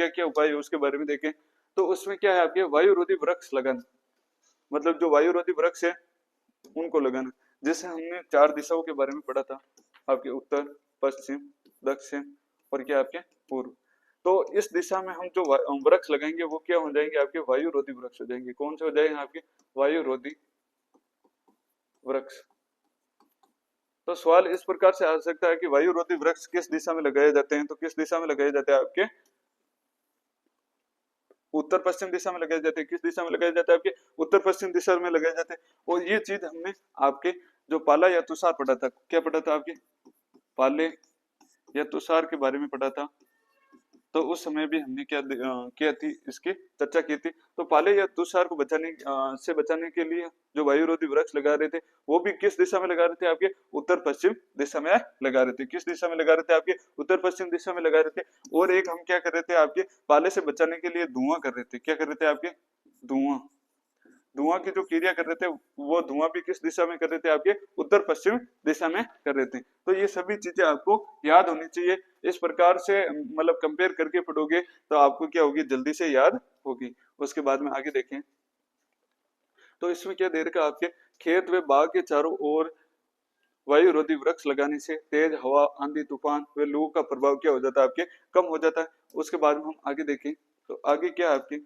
क्या उपाय है उसके बारे में देखें। तो उसमें क्या है आपके, वायु रोधी वृक्ष लगाना, मतलब जो वायु रोधी वृक्ष है उनको लगाना, जैसे हमने 4 दिशाओं के बारे में पढ़ा था आपके, उत्तर, पश्चिम, दक्षिण और क्या आपके पूर्व। तो इस दिशा में हम जो वृक्ष लगाएंगे वो क्या हो जाएंगे आपके, वायु रोधी वृक्ष हो जाएंगे। कौन से हो जाएंगे आपके, वायु रोधी वृक्ष। तो सवाल इस प्रकार से आ सकता है कि वायु रोधी वृक्ष किस दिशा में लगाए जाते हैं, तो किस दिशा में लगाए जाते हैं आपके, उत्तर पश्चिम दिशा में लगाए जाते हैं। किस दिशा में लगाए जाते हैं आपके, उत्तर पश्चिम दिशा में लगाए जाते हैं। और ये चीज हमने आपके जो पाला या तुषार पढ़ा था, क्या पढ़ा था आपके, पाले या तुषार के बारे में पढ़ा था। तो उस समय भी हमने क्या थी, इसकी चर्चा की थी। तो पाले या तुषार को बचाने के लिए जो वायुरोधी वृक्ष लगा रहे थे वो भी किस दिशा में लगा रहे थे आपके, उत्तर पश्चिम दिशा में लगा रहे थे। किस दिशा में लगा रहे थे आपके, उत्तर पश्चिम दिशा में लगा रहे थे। और एक हम क्या कर रहे थे आपके, पाले से बचाने के लिए धुआं कर रहे थे, क्या कर रहे थे आपके, धुआं, धुआं की जो क्रिया कर रहे थे वो धुआं भी किस दिशा में कर रहे थे आपके, उत्तर पश्चिम दिशा में कर रहे थे। तो ये सभी चीजें आपको याद होनी चाहिए। इस प्रकार से मतलब कंपेयर करके पढ़ोगे तो आपको क्या होगी, जल्दी से याद होगी। उसके बाद में आगे देखें तो इसमें क्या दे रखा आपके, खेत व बाग के चारों ओर वायु रोधी वृक्ष लगाने से तेज हवा, आंधी, तूफान व लू का प्रभाव क्या हो जाता है आपके, कम हो जाता है। उसके बाद में हम आगे देखें तो आगे क्या है आपके,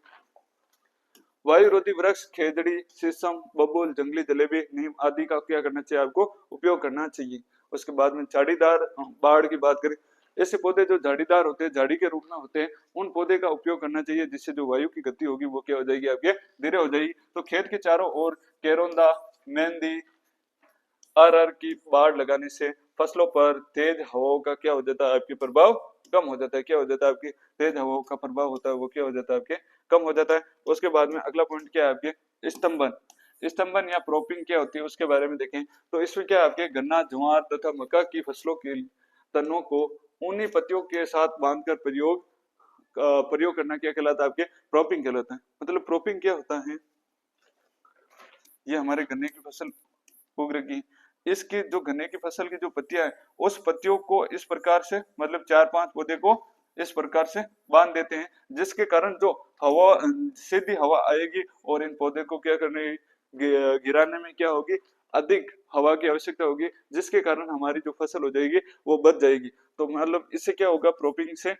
वायु रोधी वृक्ष खेजड़ी, शीशम, बबूल, जंगली जलेबी, नीम आदि का क्या करना चाहिए आपको, उपयोग करना चाहिए। उसके बाद में झाड़ीदार बाड़ की बात करें, ऐसे पौधे जो झाड़ीदार होते हैं, झाड़ी के रूप में होते हैं, उन पौधे का उपयोग करना चाहिए, जिससे जो वायु की गति होगी वो क्या हो जाएगी आपके, धीरे हो जाएगी। तो खेत के चारों ओर केरोंदा, मेहंदी, अरहर की बाड़ लगाने से फसलों पर तेज हवाओं का क्या हो जाता है आपके, प्रभाव कम हो जाता है। क्या हो जाता है आपके, तेज हवाओं का प्रभाव होता है वो क्या हो जाता है आपके, कम हो जाता है। उसके बाद में अगला पॉइंट क्या है आपके, स्तंभन। स्तंभन या प्रोपिंग क्या होती है उसके बारे में देखें तो इसमें क्या है आपके, गन्ना, ज्वार तथा मक्का की फसलों के तनों को ऊनी पत्तियों के साथ बांधकर प्रयोग करना क्या कहलाता है आपके, प्रोपिंग कहलाता है। मतलब प्रोपिंग क्या होता है, ये हमारे गन्ने की फसल उग रही, इसकी जो गन्ने की फसल की जो पत्तियां है उस पत्तियों को इस प्रकार से मतलब 4-5 पौधे को इस प्रकार से बांध देते हैं, जिसके कारण जो हवा, सीधी हवा आएगी और इन पौधे को क्या करने, गिराने में क्या होगी, अधिक हवा की आवश्यकता होगी, जिसके कारण हमारी जो फसल हो जाएगी वो बच जाएगी। तो मतलब इससे क्या होगा, प्रोपिंग से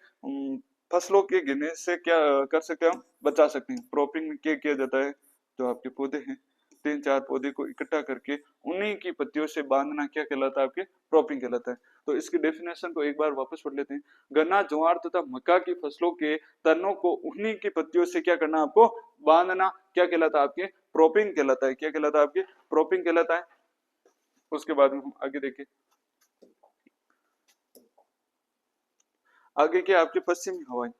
फसलों के गिरने से क्या कर सकते हैं, हम बचा सकते हैं। प्रोपिंग में क्या किया जाता है, जो आपके पौधे हैं 3-4 पौधे को इकट्ठा करके उन्हीं की पत्तियों से बांधना क्या कहलाता है आपके, प्रोपिंग कहलाता है। तो इसकी डेफिनेशन को एक बार वापस पढ़ लेते हैं। गन्ना, ज्वार तथा मक्का की फसलों के तनों को उन्हीं की पत्तियों से क्या करना, आपको बांधना क्या कहलाता है आपके, प्रोपिंग कहलाता है। क्या कहलाता है आपके, प्रोपिंग कहलाता है। उसके बाद में हम आगे देखें, आगे क्या आपकी पश्चिमी हवाएं,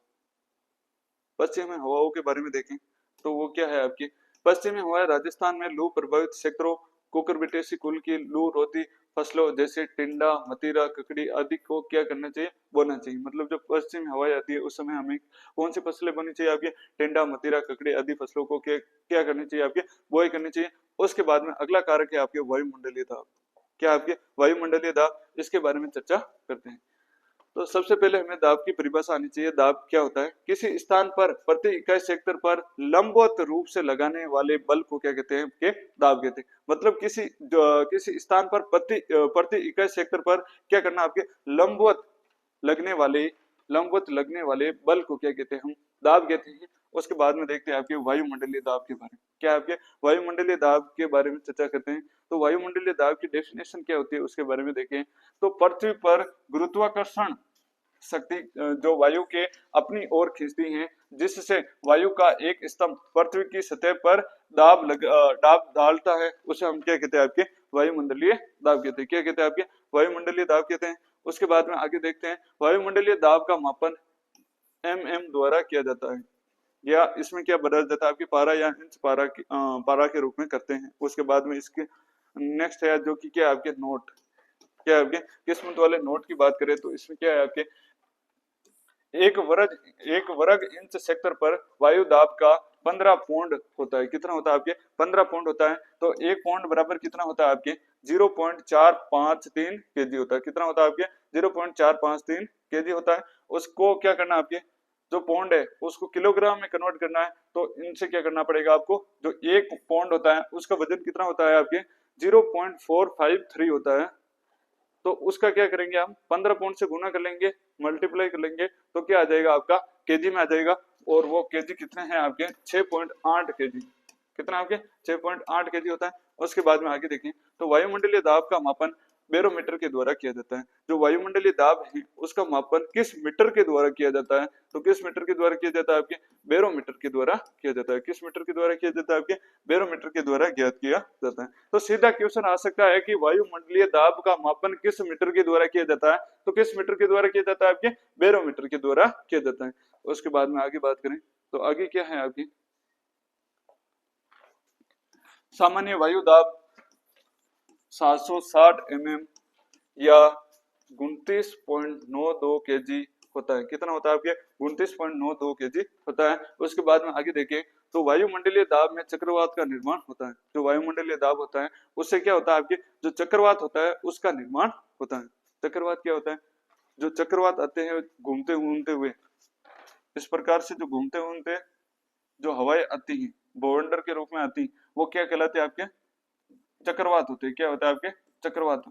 पश्चिमी हवाओं के बारे में देखें तो वो क्या है आपकी पश्चिमी हवाएं राजस्थान में लू प्रभावित क्षेत्रों कुकुरबिटेसी कुल की लू रोधी फसलों जैसे टिंडा, मतीरा, ककड़ी आदि को क्या करना चाहिए, बोना चाहिए। मतलब जब पश्चिमी हवाएं आती है उस समय हमें कौन सी फसलें बोनी चाहिए आपके, टिंडा, मतीरा, ककड़ी आदि फसलों को क्या क्या करनी चाहिए आपके, बुआई करनी चाहिए। उसके बाद में अगला कारक है आपके वायुमंडलीय दाब, क्या आपके वायुमंडलीय दाब, इसके बारे में चर्चा करते हैं। तो सबसे पहले हमें दाब की परिभाषा आनी चाहिए। दाब क्या होता है, किसी स्थान पर प्रति इकाई क्षेत्र पर लंबवत रूप से लगाने वाले बल को क्या कहते हैं के दाब कहते हैं। मतलब किसी स्थान पर प्रति इकाई क्षेत्र पर क्या करना आपके लंबवत लगने वाले बल को क्या कहते हैं, हम दाब कहते हैं। उसके बाद में देखते हैं आपके वायुमंडलीय दाब के बारे में, क्या आपके वायुमंडलीय दाब के बारे में चर्चा करते हैं। तो वायुमंडलीय दाब की डेफिनेशन क्या होती है उसके बारे में देखें तो पृथ्वी पर गुरुत्वाकर्षण शक्ति जो वायु के अपनी ओर खींचती है, जिससे वायु का एक स्तंभ पृथ्वी की सतह पर दाब डालता है, उसे हम क्या कहते हैं आपके वायुमंडलीय दाब कहते हैं। क्या कहते हैं आपके वायुमंडलीय दाब कहते हैं। उसके बाद में आगे देखते हैं वायुमंडलीय दाब का मापन द्वारा किया जाता है, या इसमें क्या बदल जाता है आपकी पारा या इंच पारा के रूप में करते हैं। उसके बाद में इसके नेक्स्ट है जो कि क्या है आपके नोट, क्या है आपके किस्मत वाले नोट की बात करें तो इसमें क्या है आपके एक वर्ग इंच सेक्टर पर वायु दाब का 15 पौंड होता है। कितना होता है आपके 15 पौंड होता है। तो एक पौंड बराबर कितना होता है आपके 0.453 केजी होता है। कितना होता है आपके 0.453 केजी होता है। उसको क्या करना आपके जो पौंड है उसको किलोग्राम में कन्वर्ट करना है। तो इनसे क्या करना पड़ेगा आपको, जो एक पौंड होता है उसका वजन कितना होता है आपके 0.453 होता है। तो उसका क्या करेंगे हम 15 पौंड से गुना कर लेंगे, मल्टीप्लाई कर लेंगे तो क्या आ जाएगा आपका केजी में आ जाएगा। और वो केजी कितने हैं आपके 6.8 केजी। कितना आपके 6.8 केजी होता है। उसके बाद में आगे देखें तो वायुमंडलीय दाब का मापन बैरोमीटर के द्वारा किया जाता है। जो वायुमंडलीय दाब है उसका मापन किस मीटर के द्वारा किया जाता है, तो किस मीटर के द्वारा किया जाता है आपके बैरोमीटर के द्वारा किया जाता है। किस मीटर के द्वारा किया जाता है आपके बैरोमीटर के द्वारा ज्ञात किया जाता है। तो सीधा क्वेश्चन आ सकता है कि वायुमंडलीय दाब का मापन किस मीटर के द्वारा किया जाता है, तो किस मीटर के द्वारा किया जाता है आपके बैरोमीटर के द्वारा किया जाता है। उसके बाद में आगे बात करें तो आगे क्या है आपकी सामान्य वायु दाब 760 mm या 29.92 केजी होता है। कितना होता है आपके 29.92 केजी होता है। उसके बाद में आगे देखें तो वायुमंडलीय दाब में चक्रवात का निर्माण होता है। जो वायुमंडलीय दाब होता है उससे क्या होता है आपके जो चक्रवात होता है उसका निर्माण होता है। चक्रवात क्या होता है, जो चक्रवात आते हैं घूमते घूमते हुए, इस प्रकार से जो घूमते घूमते जो हवाएं आती हैं बवंडर के रूप में आती, वो क्या कहलाते हैं आपके चक्रवात होते हैं। क्या होता है आपके चक्रवात।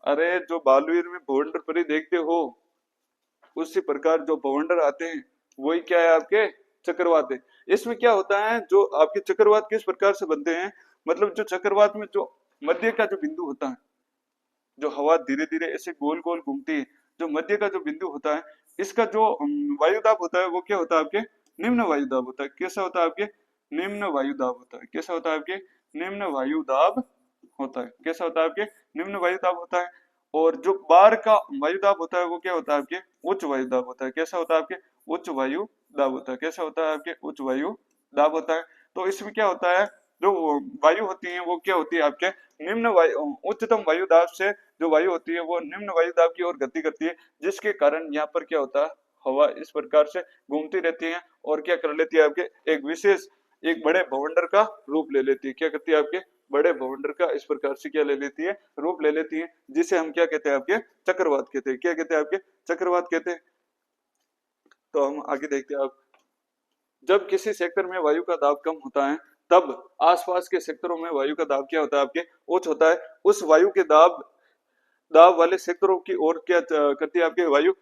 अरे जो बालवीर में बवंडर परी देखते हो उसी प्रकार जो बवंडर आते हैं वही क्या है आपके चक्रवात है। इसमें क्या होता है जो आपके चक्रवात किस प्रकार से बनते हैं, मतलब जो चक्रवात में जो मध्य का जो बिंदु होता है, जो हवा धीरे धीरे ऐसे गोल गोल घूमती है, जो मध्य का जो बिंदु होता है इसका जो वायुदाब होता है वो क्या होता है आपके निम्न वायुदाब होता है। कैसा होता है आपके निम्न वायुदाब होता है। कैसा होता है आपके निम्न वायुदाब होता है। कैसा होता है आपके निम्न वायुदाब होता है। और जो बाहर का वायुदाब होता है वो क्या होता है आपके उच्च वायुदाब होता है। कैसा होता है आपके उच्च वायु दाब होता है। कैसा होता है आपके उच्च वायु दाब होता है। तो इसमें क्या होता है जो वायु होती है वो क्या होती है आपके निम्न वायु उच्चतम वायु दाब से जो वायु होती है वो निम्न वायु दाब की ओर गति करती है, जिसके कारण यहाँ पर क्या होता है हवा इस प्रकार से घूमती रहती है और क्या कर लेती है आपके एक विशेष एक बड़े भवंडर का रूप ले लेती है। क्या करती है आपके बड़े भवंडर का इस प्रकार से क्या ले लेती है रूप ले लेती है, जिसे हम क्या कहते हैं आपके चक्रवात कहते हैं। क्या कहते हैं आपके चक्रवात कहते हैं। तो हम आगे देखते हैं आप जब किसी सेक्टर में वायु का दाब कम होता है तब आसपास के सेक्टरों में वायु का दाब क्या होता है आपके उच्च होता है। उस वायु के दाब वाले सेक्टरों की ओर क्या करती है आपके वायु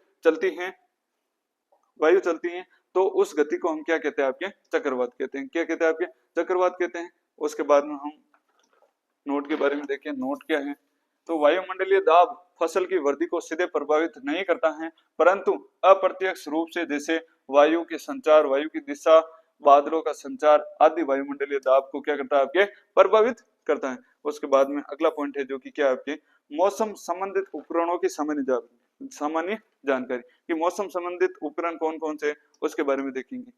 चलती है। तो उस गति को हम क्या कहते हैं आपके चक्रवात कहते हैं। क्या कहते हैं आपके चक्रवात कहते हैं। उसके बाद में हम नोट के बारे में देखें। नोट क्या है, तो वायुमंडलीय दाब फसल की वृद्धि को सीधे प्रभावित नहीं करता है, परंतु अप्रत्यक्ष रूप से जैसे वायु के संचार, वायु की दिशा, बादलों का संचार आदि वायुमंडलीय दाब को क्या करता है आपके प्रभावित करता है। उसके बाद में अगला पॉइंट है जो कि क्या है आपके मौसम संबंधित उपकरणों की सामान्य जानकारी कि मौसम संबंधित उपकरण कौन कौन से उसके बारे में देखेंगे।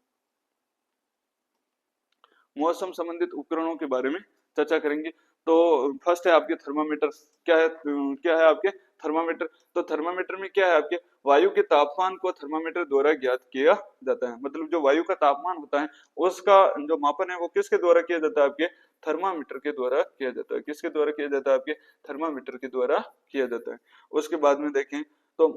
मौसम संबंधित उपकरणों के बारे में चर्चा करेंगे। तो फर्स्ट है आपके थर्मामीटर। क्या है आपके थर्मामीटर। तो थर्मामीटर में क्या है आपके वायु के तापमान को थर्मामीटर द्वारा ज्ञात किया जाता है। मतलब जो वायु का तापमान होता है उसका जो मापन है वो किसके द्वारा किया जाता है आपके थर्मामीटर के द्वारा किया जाता है। किसके द्वारा किया जाता है आपके थर्मामीटर के द्वारा किया जाता है। उसके बाद में देखें तो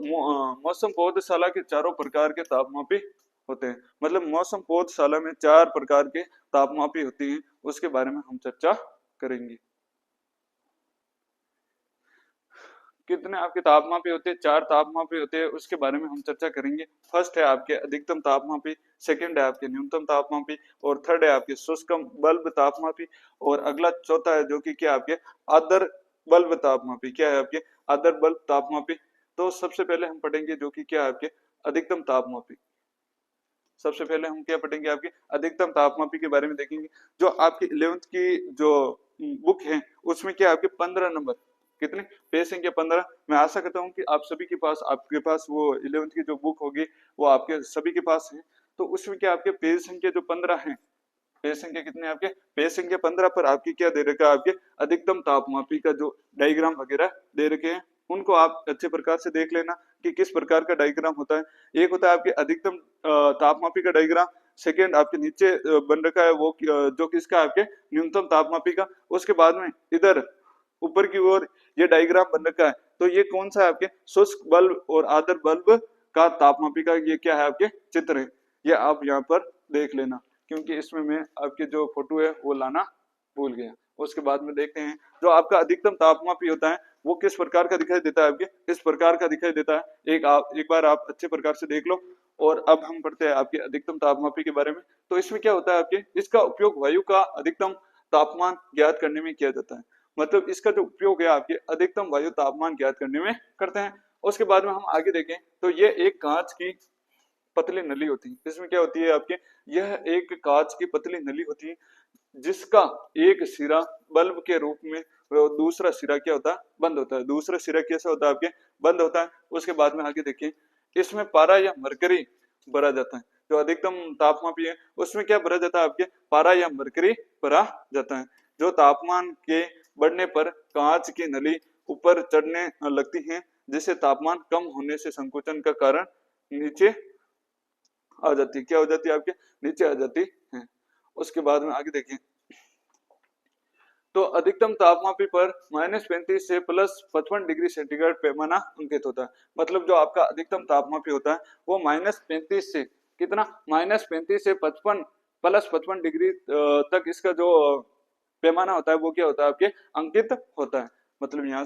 मौसम पौधशाला के चारों प्रकार के तापमापी होते हैं। मतलब मौसम पौधशाला में 4 प्रकार के तापमापी होती हैं, उसके बारे में हम चर्चा करेंगे। कितने आपके तापमापी होते हैं 4 तापमापी होते हैं, उसके बारे में हम चर्चा करेंगे। फर्स्ट है आपके अधिकतम तापमापी, सेकंड है आपके न्यूनतम तापमापी और थर्ड है आपके शुष्कम बल्ब तापमापी और अगला चौथा है जो कि क्या आपके आदर बल्ब तापमापी। क्या है आपके आदर बल्ब तापमापी। तो सबसे पहले हम पढ़ेंगे जो कि क्या है आपके अधिकतम तापमापी। सबसे पहले हम क्या पढ़ेंगे आपके अधिकतम तापमापी के बारे में देखेंगे। जो आपकी 11th की जो बुक है उसमें क्या आपके 15 नंबर कितने पेज संख्या 15। मैं आशा करता हूँ कि आप सभी के पास आपके पास वो 11th की जो बुक होगी वो आपके सभी के पास है। तो उसमें क्या आपके पेज संख्या जो 15 है, पेज संख्या कितने आपके पेज संख्या 15 पर आपकी क्या दे रखा है आपके अधिकतम तापमापी का जो डायग्राम वगैरह दे रखे हैं उनको आप अच्छे प्रकार से देख लेना कि किस प्रकार का डायग्राम होता है। एक होता है आपके अधिकतम तापमापी का डायग्राम, सेकेंड आपके नीचे बन रखा है वो जो किसका आपके न्यूनतम तापमापी का। उसके बाद में इधर ऊपर की ओर ये डायग्राम बन रखा है। तो ये कौन सा है आपके शुष्क बल्ब और आदर बल्ब का तापमापी का ये क्या है आपके चित्र है। ये आप यहाँ पर देख लेना क्योंकि इसमें मैं आपके जो फोटो है वो लाना भूल गया। उसके बाद में देखते हैं जो आपका अधिकतम तापमापी होता है वो किस प्रकार का दिखाई देता है आपके इस प्रकार का दिखाई देता है। एक बार आप अच्छे प्रकार से देख लो। और अब हम पढ़ते हैं आपके अधिकतम तापमापी के बारे में। तो इसमें क्या होता है आपके इसका उपयोग वायु का अधिकतम तापमान ज्ञात करने में किया जाता है। मतलब इसका जो उपयोग है आपके अधिकतम वायु तापमान ज्ञात करने में करते हैं। उसके बाद में हम आगे देखें तो ये एक कांच की पतली नली होती है। इसमें क्या होती है आपके यह एक कांच की पतली नली होती है जिसका एक सिरा बल्ब के रूप में और दूसरा सिरा क्या होता है बंद होता है। दूसरा सिरा कैसा होता है आपके बंद होता है। उसके बाद में आगे देखिए इसमें पारा या मरकरी भरा जाता है। जो अधिकतम तापमापी है उसमें क्या भरा जाता है आपके पारा या मरकरी भरा जाता है। जो तापमान के बढ़ने पर कांच की नली ऊपर चढ़ने लगती है जिससे तापमान कम होने से संकोचन का कारण नीचे आ जाती है। क्या हो जाती है आपके नीचे आ जाती है। उसके बाद में आगे देखिए तो अधिकतम तापमापी पर -35 से +55 डिग्री सेंटीग्रेड पैमाना अंकित होता है। मतलब जो आपका अधिकतम तापमापी होता है वो -35 से कितना -35 से 55 +55 डिग्री तक इसका जो पैमाना होता है वो क्या होता है आपके अंकित होता है। मतलब यहाँ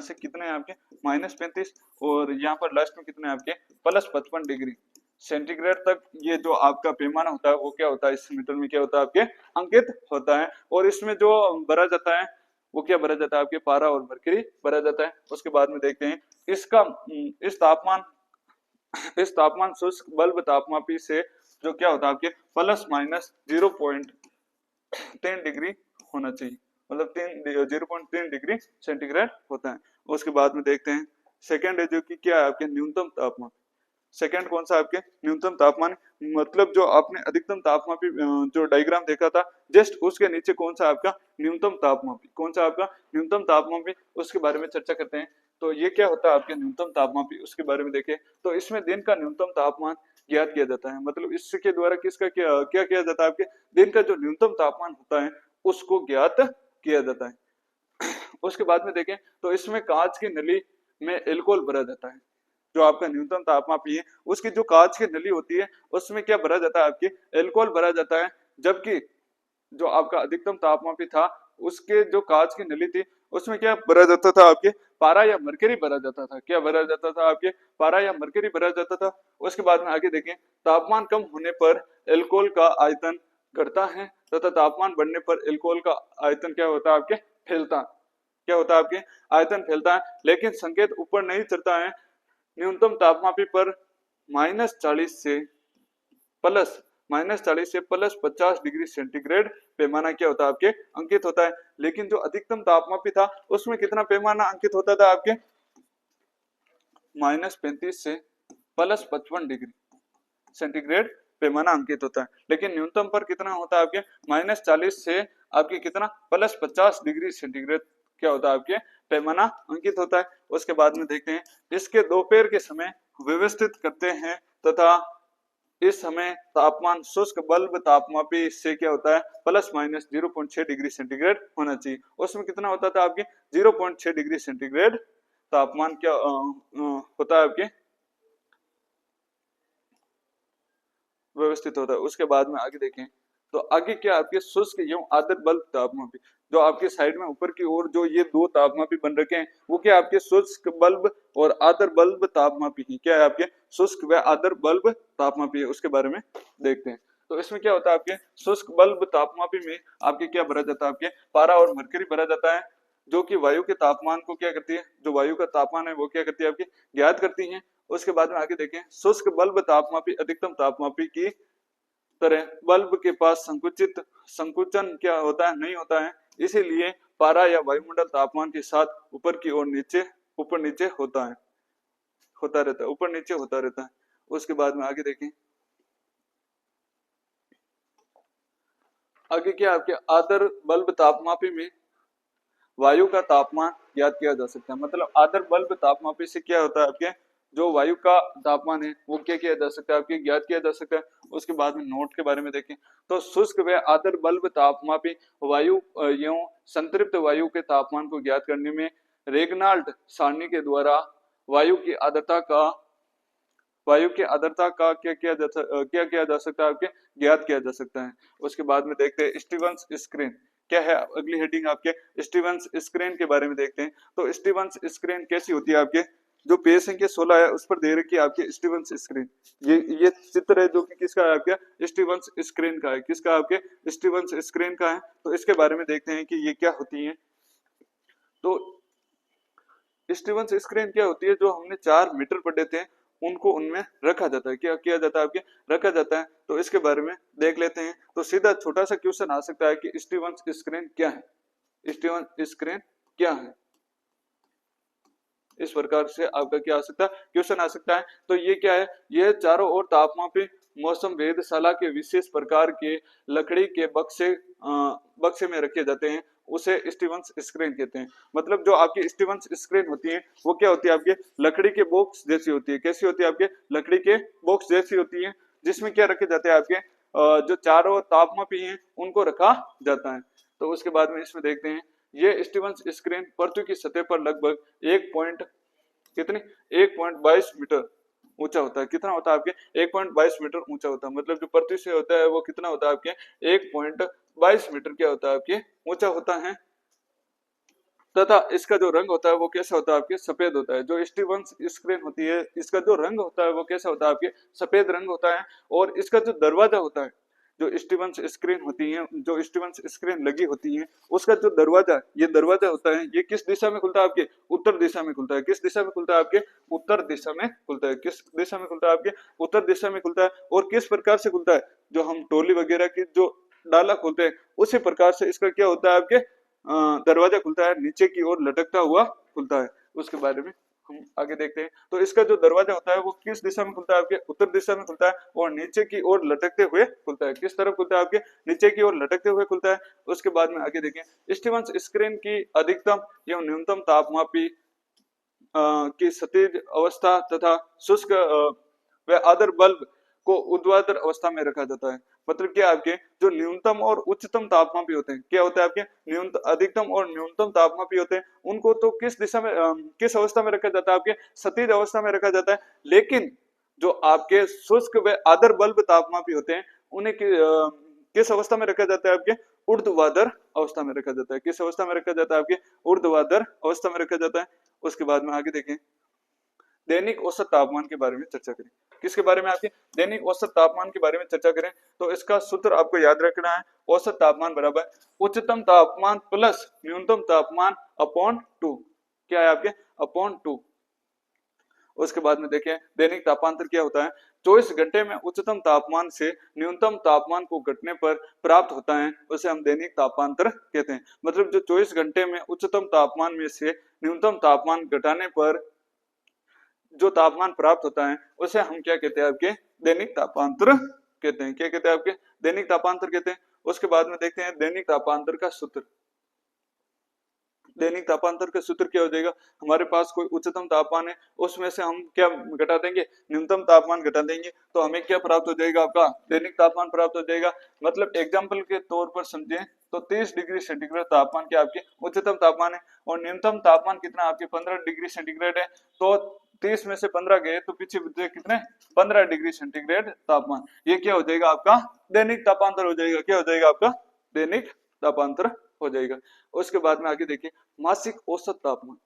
से कितने आपके -35 और यहाँ पर लास्ट में कितने आपके +55 डिग्री सेंटीग्रेड तक ये जो आपका पैमाना होता है वो क्या होता है इस मीटर में क्या होता है आपके अंकित होता है। और इसमें जो भरा जाता है वो क्या भरा जाता है आपके पारा और मरकरी भरा जाता है। उसके बाद में देखते हैं इसका इस तापमान शुष्क बल्ब तापमापी से जो क्या होता है आपके ±0.3 डिग्री होना चाहिए। मतलब 0.3 डिग्री सेंटीग्रेड होता है। उसके बाद में देखते हैं सेकेंड है जो कि क्या है आपके न्यूनतम तापमान। सेकंड कौन सा आपके न्यूनतम तापमान। मतलब जो आपने अधिकतम तापमापी जो डायग्राम देखा था जस्ट उसके नीचे कौन सा आपका न्यूनतम तापमापी कौन सा आपका न्यूनतम तापमापी उसके बारे में चर्चा करते हैं। तो ये क्या होता है आपके न्यूनतम तापमापी उसके बारे में देखें तो इसमें दिन का न्यूनतम तापमान ज्ञात किया जाता है। मतलब इसके द्वारा किसका क्या क्या किया जाता है आपके दिन का जो न्यूनतम तापमान होता है उसको ज्ञात किया जाता है। उसके बाद में देखें तो इसमें कांच की नली में एल्कोहल भरा जाता है। जो आपका न्यूनतम तापमापी है उसकी जो कांच की नली होती है उसमें क्या भरा जाता है आपके एल्कोहल भरा जाता है। जबकि जो आपका अधिकतम तापमापी था उसके जो कांच की नली थी उसमें क्या भरा जाता था आपके पारा या मरकरी भरा जाता था। क्या भरा जाता था आपके पारा या मरकरी भरा जाता था। उसके बाद में आगे देखें तापमान कम होने पर एल्कोहल का आयतन घटता है तथा तापमान बढ़ने पर एल्कोहल का आयतन क्या होता है आपके फैलता क्या होता है आपके आयतन फैलता है। लेकिन संकेत ऊपर नहीं चढ़ता है। न्यूनतम तापमापी पर -40 से -40 से +50 डिग्री सेंटीग्रेड पैमाना क्या होता है आपके अंकित होता है। लेकिन जो अधिकतम तापमापी था उसमें कितना पैमाना अंकित होता था आपके -35 से +55 डिग्री सेंटीग्रेड पैमाना अंकित होता है। लेकिन न्यूनतम पर कितना होता है आपके -40 से आपके कितना +50 डिग्री सेंटीग्रेड क्या होता है आपके पैमाना अंकित होता है। उसके बाद में देखते हैं इसके दोपहर के समय व्यवस्थित करते हैं तथा इस समय तापमान शुष्क बल्ब तापमापी से क्या होता है ±0.6 डिग्री सेंटीग्रेड होना चाहिए। उसमें कितना होता था आपके 0.6 डिग्री सेंटीग्रेड तापमान क्या होता है आपके व्यवस्थित होता है। उसके बाद में आगे देखें तो आगे क्या आपके शुष्क एवं आर्द्र बल्ब तापमापी जो आपके साइड में ऊपर की ओर जो ये दो तापमापी बन रखे हैं वो क्या आपके शुष्क बल्ब और आर्द्र बल्ब तापमापी ही क्या है आपके शुष्क व आर्द्र बल्ब तापमापी है। उसके बारे में देखते हैं तो इसमें क्या होता है आपके शुष्क बल्ब तापमापी में आपके क्या भरा जाता है आपके पारा और मरकरी भरा जाता है जो कि वायु के तापमान को क्या करती है जो वायु का तापमान है वो क्या करती है आपकी ज्ञात करती है। उसके बाद में आगे देखें शुष्क बल्ब तापमापी अधिकतम तापमापी की तरह बल्ब के पास संकुचन क्या होता है नहीं होता है इसीलिए पारा या वायुमंडल तापमान के साथ ऊपर की ओर ऊपर नीचे होता रहता है ऊपर नीचे होता रहता है। उसके बाद में आगे देखें आगे क्या आपके आदर बल्ब तापमापी में वायु का तापमान ज्ञात किया जा सकता है। मतलब आदर बल्ब तापमापी से क्या होता है आपके जो वायु का तापमान है वो क्या किया जा सकता है आपके ज्ञात किया जा सकता है। उसके बाद में नोट के बारे में देखें तो शुष्क व आदर बल्ब तापमापी वायु एवं संतृप्त वायु के तापमान को ज्ञात करने में रेगनाल्ड सारणी के द्वारा वायु की आर्द्रता का क्या किया जा सकता है आपके ज्ञात किया जा सकता है। उसके बाद में देखते हैं स्टीवंस स्क्रीन क्या है अगली हेडिंग आपके स्टीवंस स्क्रीन के बारे में देखते हैं। तो स्टीवंस स्क्रीन कैसी होती है आपके जो पेज संख्या 16 है उस पर दे रखी है आपके स्टीवंस स्क्रीन। ये चित्र है जो कि किसका है आपके स्टीवंस स्क्रीन का है। किसका आपके स्टीवंस स्क्रीन का है। तो इसके बारे में देखते हैं कि ये क्या होती है। तो स्टीवंस स्क्रीन क्या होती है जो हमने 4 मीटर पढ़े थे उनको उनमें रखा जाता है। क्या किया जाता है आपके रखा जाता है। तो इसके बारे में देख लेते हैं। तो सीधा छोटा सा क्वेश्चन आ सकता है कि स्टीवंस स्क्रीन क्या है। स्टीवंस स्क्रीन क्या है इस प्रकार से आपका क्या आ सकता है क्वेश्चन आ सकता है। तो ये क्या है ये चारों ओर तापमापी मौसम वेधशाला के विशेष प्रकार के लकड़ी के बक्से में रखे जाते हैं उसे स्टीवंस स्क्रीन कहते हैं। मतलब जो आपकी स्टीवंस स्क्रीन होती है वो क्या होती है आपके लकड़ी के बॉक्स जैसी होती है। कैसी होती है आपके लकड़ी के बॉक्स जैसी होती है जिसमें क्या रखे जाते हैं आपके जो चारों तापमापी हैं उनको रखा जाता है। तो उसके बाद में इसमें देखते हैं ये स्टीवंस स्क्रीन पृथ्वी की सतह पर लगभग 1.22 मीटर ऊंचा होता है। कितना होता है आपके 1.22 मीटर ऊंचा होता है। मतलब जो पृथ्वी से होता है वो कितना होता है आपके 1.22 मीटर क्या होता है आपके ऊंचा होता है तथा इसका जो रंग होता है वो कैसा होता है आपके सफेद होता है। जो स्टीवंस स्क्रीन होती है इसका जो रंग होता है वो कैसा होता है आपके सफेद रंग होता है। और इसका जो दरवाजा होता है जो स्टीवंस स्क्रीन होती है जो स्टीवंस स्क्रीन लगी होती है उसका जो दरवाजा ये दरवाजा होता है ये किस दिशा में खुलता है आपके उत्तर दिशा में खुलता है। किस दिशा में खुलता है आपके उत्तर दिशा में खुलता है। किस दिशा में खुलता है आपके उत्तर दिशा में खुलता है। और किस प्रकार से खुलता है जो हम टोली वगैरह की जो डाला खोलते हैं उसी प्रकार से इसका क्या होता है आपके दरवाजा खुलता है नीचे की ओर लटकता हुआ खुलता है। उसके बारे में हम आगे देखते हैं। तो इसका जो दरवाजा होता है वो किस दिशा में खुलता है आपके उत्तर दिशा में खुलता है और नीचे की ओर लटकते हुए खुलता है। किस तरफ खुलता है आपके नीचे की ओर लटकते हुए खुलता है। उसके बाद में आगे देखें स्टीवंस स्क्रीन की अधिकतम एवं न्यूनतम तापमापी की क्षैतिज अवस्था तथा शुष्क व आदर बल्ब को ऊर्ध्वाधर अवस्था में रखा जाता है। मतलब क्या आपके जो न्यूनतम और उच्चतम तापमापी होते हैं क्या होता है आपके न्यूनतम अधिकतम और न्यूनतम तापमापी होते हैं उनको तो किस दिशा में किस अवस्था में रखा जाता है आपके क्षैतिज अवस्था में रखा जाता है। लेकिन जो आपके शुष्क व आदर बल्ब तापमापी होते हैं उन्हें किस अवस्था में रखा जाता है आपके ऊर्ध्वाधर अवस्था में रखा जाता है। किस अवस्था में रखा जाता है आपके ऊर्ध्वाधर अवस्था में रखा जाता है। उसके बाद में आगे देखें दैनिक औसत तापमान के बारे में चर्चा करें। किसके बारे में आपके दैनिक औसत तापमान के बारे में चर्चा करें। तो इसका सूत्र आपको याद रखना है औसत तापमान बराबर उच्चतम तापमान प्लस न्यूनतम तापमान अपॉन 2 क्या है आपके अपॉन 2। उसके बाद में देखें दैनिक तापांतर क्या होता है, 24 घंटे में उच्चतम तापमान से न्यूनतम तापमान को घटने पर प्राप्त होता है, उसे हम दैनिक तापांतर कहते हैं। मतलब जो 24 घंटे में उच्चतम तापमान में से न्यूनतम तापमान घटाने पर जो तापमान प्राप्त होता है उसे हम क्या कहते हैं, आपके दैनिक तापांतर कहते हैं। क्या कहते हैं, आपके दैनिक तापांतर कहते हैं। उसके बाद में देखते हैं दैनिक तापांतर का सूत्र। दैनिक तापांतर का सूत्र क्या हो जाएगा, हमारे पास कोई उच्चतम तापमान है, उसमें से हम क्या घटा देंगे, न्यूनतम तापमान घटा देंगे, तो हमें क्या प्राप्त हो जाएगा, आपका दैनिक तापमान प्राप्त हो जाएगा। मतलब एग्जाम्पल के तौर पर समझे तो 30 डिग्री सेंटीग्रेड तापमान के आपके उच्चतम तापमान है और न्यूनतम तापमान कितना आपके 15 डिग्री सेंटीग्रेड है। तो 30 में से 15 गए तो पीछे बचे कितने, 15 डिग्री सेंटीग्रेड तापमान। ये क्या हो जाएगा, आपका दैनिक तापांतर हो जाएगा। क्या हो जाएगा, आपका दैनिक तापांतर हो जाएगा। उसके बाद में आगे देखिए मासिक औसत तापमान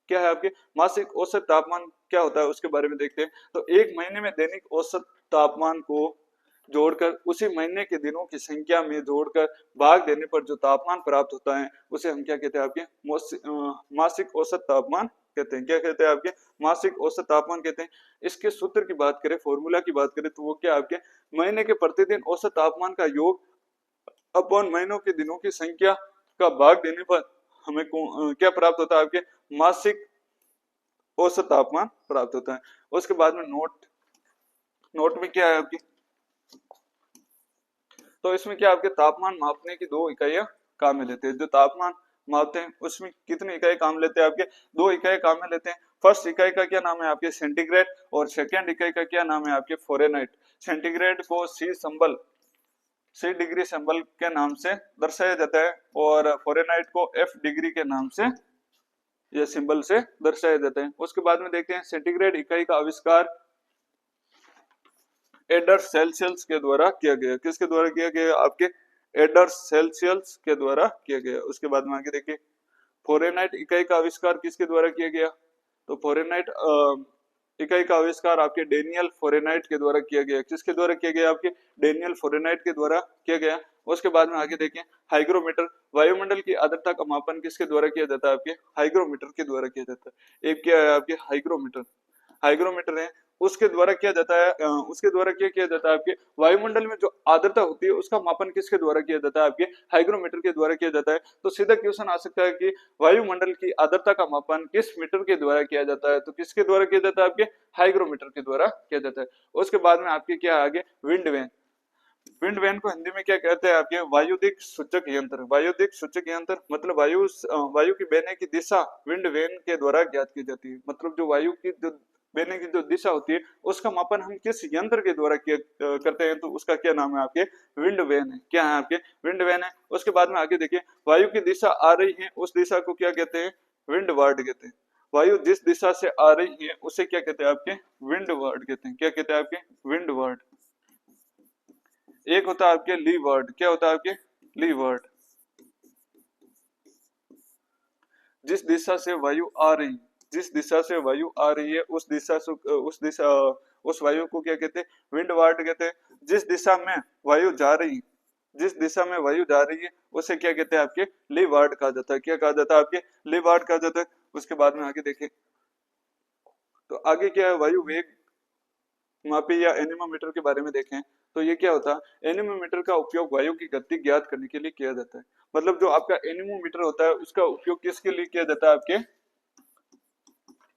क्या है, आपके मासिक औसत तापमान क्या होता है उसके बारे में देखते हैं। तो एक महीने में दैनिक औसत तापमान को जोड़कर उसी महीने के दिनों की संख्या में जोड़कर भाग देने पर जो तापमान प्राप्त होता है उसे हम क्या कहते हैं, आपके मासिक औसत तापमान कहते हैं। क्या कहते हैं, आपके मासिक औसत तापमान कहते हैं। इसके सूत्र की बात करें, फॉर्मूला की बात करें तो वो क्या, आपके महीने के प्रतिदिन औसत तापमान का योग अपॉन महीनों के दिनों की संख्या का भाग देने पर हमें क्या प्राप्त होता है, आपके मासिक औसत तापमान प्राप्त होता है। उसके बाद में नोट में क्या है आपकी, तो इसमें क्या आपके तापमान मापने की 2 इकाइयां काम में लेते हैं। जो तापमान मापते हैं उसमें कितनी इकाई काम लेते हैं, आपके 2 इकाई काम में लेते हैं। फर्स्ट इकाई का क्या नाम है, आपके सेंटीग्रेड, और सेकेंड इकाई का क्या नाम है, आपके फ़ारेनहाइट। सेंटीग्रेड को सी डिग्री सिंबल के नाम से दर्शाया जाता है और फ़ारेनहाइट को F डिग्री के नाम से या सिंबल से दर्शाया जाता है। उसके बाद में देखते हैं सेंटीग्रेड इकाई का आविष्कार एडर सेल्सियस के द्वारा किया गया। किसके द्वारा किया गया, आपके एडर सेल्सियस के द्वारा किया गया। उसके बाद में आगे देखिए फ़ारेनहाइट इकाई का आविष्कार किसके द्वारा किया गया, तो फ़ारेनहाइट इकाई का आविष्कार आपके डेनियल फ़ारेनहाइट के द्वारा किया गया। किसके द्वारा किया गया, आपके डेनियल फ़ारेनहाइट के द्वारा किया गया। उसके बाद में आगे देखें हाइग्रोमीटर, वायुमंडल की आर्द्रता का मापन किसके द्वारा किया जाता है, आपके हाइग्रोमीटर के द्वारा किया जाता है। एक क्या है, आपके हाइग्रोमीटर है, उसके द्वारा किया जाता है। उसके द्वारा क्या किया जाता है, आपके वायुमंडल में जो आर्द्रता होती है उसका मापन किसके द्वारा किया जाता है, आपके हाइग्रोमीटर के द्वारा किया जाता है। तो सीधा क्वेश्चन आ सकता है कि वायुमंडल की आर्द्रता का मापन किस मीटर के द्वारा किया जाता है, तो किसके द्वारा किया जाता है, आपके हाइग्रोमीटर के द्वारा किया जाता है। उसके बाद में आपके क्या आगे विंड वैन, विंड वैन को हिंदी में क्या कहते हैं, आपके वायुदिक सूचक यंत्र। वायुदिक सूचक यंत्र मतलब वायु की बहने की दिशा विंड वैन के द्वारा ज्ञात की जाती है। मतलब जो वायु की जो बहने की जो दिशा होती है उसका मापन हम किस यंत्र के द्वारा करते हैं, तो उसका क्या नाम है, आपके विंड वैन है। क्या है, आपके विंड वैन है। उसके बाद में आगे देखिए वायु की दिशा आ रही है उस दिशा को क्या कहते हैं, विंड वार्ड कहते हैं। वायु जिस दिशा से आ रही है उसे क्या कहते हैं, आपके विंड वार्ड कहते हैं। क्या कहते हैं, आपके विंड वार्ड। एक होता है आपके ली वर्ड, क्या होता है, आपके ली वर्ड, जिस दिशा से वायु आ रही, जिस दिशा से वायु आ रही है उस वायु को क्या कहते हैं, विंड वार्ड कहते हैं। जिस दिशा में वायु जा रही, जिस दिशा में वायु जा रही है उसे क्या कहते हैं, आपके ली वार्ड कहा जाता है। क्या कहा जाता है, आपके ली वार्ड कहा जाता है। उसके बाद में आगे देखें तो आगे क्या है, वायु वेग मापी या एनीमोमीटर के बारे में देखें तो ये क्या होता है, एनीमोमीटर का उपयोग वायु की गति ज्ञात करने के लिए किया जाता है। मतलब जो आपका एनीमोमीटर होता है उसका उपयोग किसके लिए किया जाता है, आपके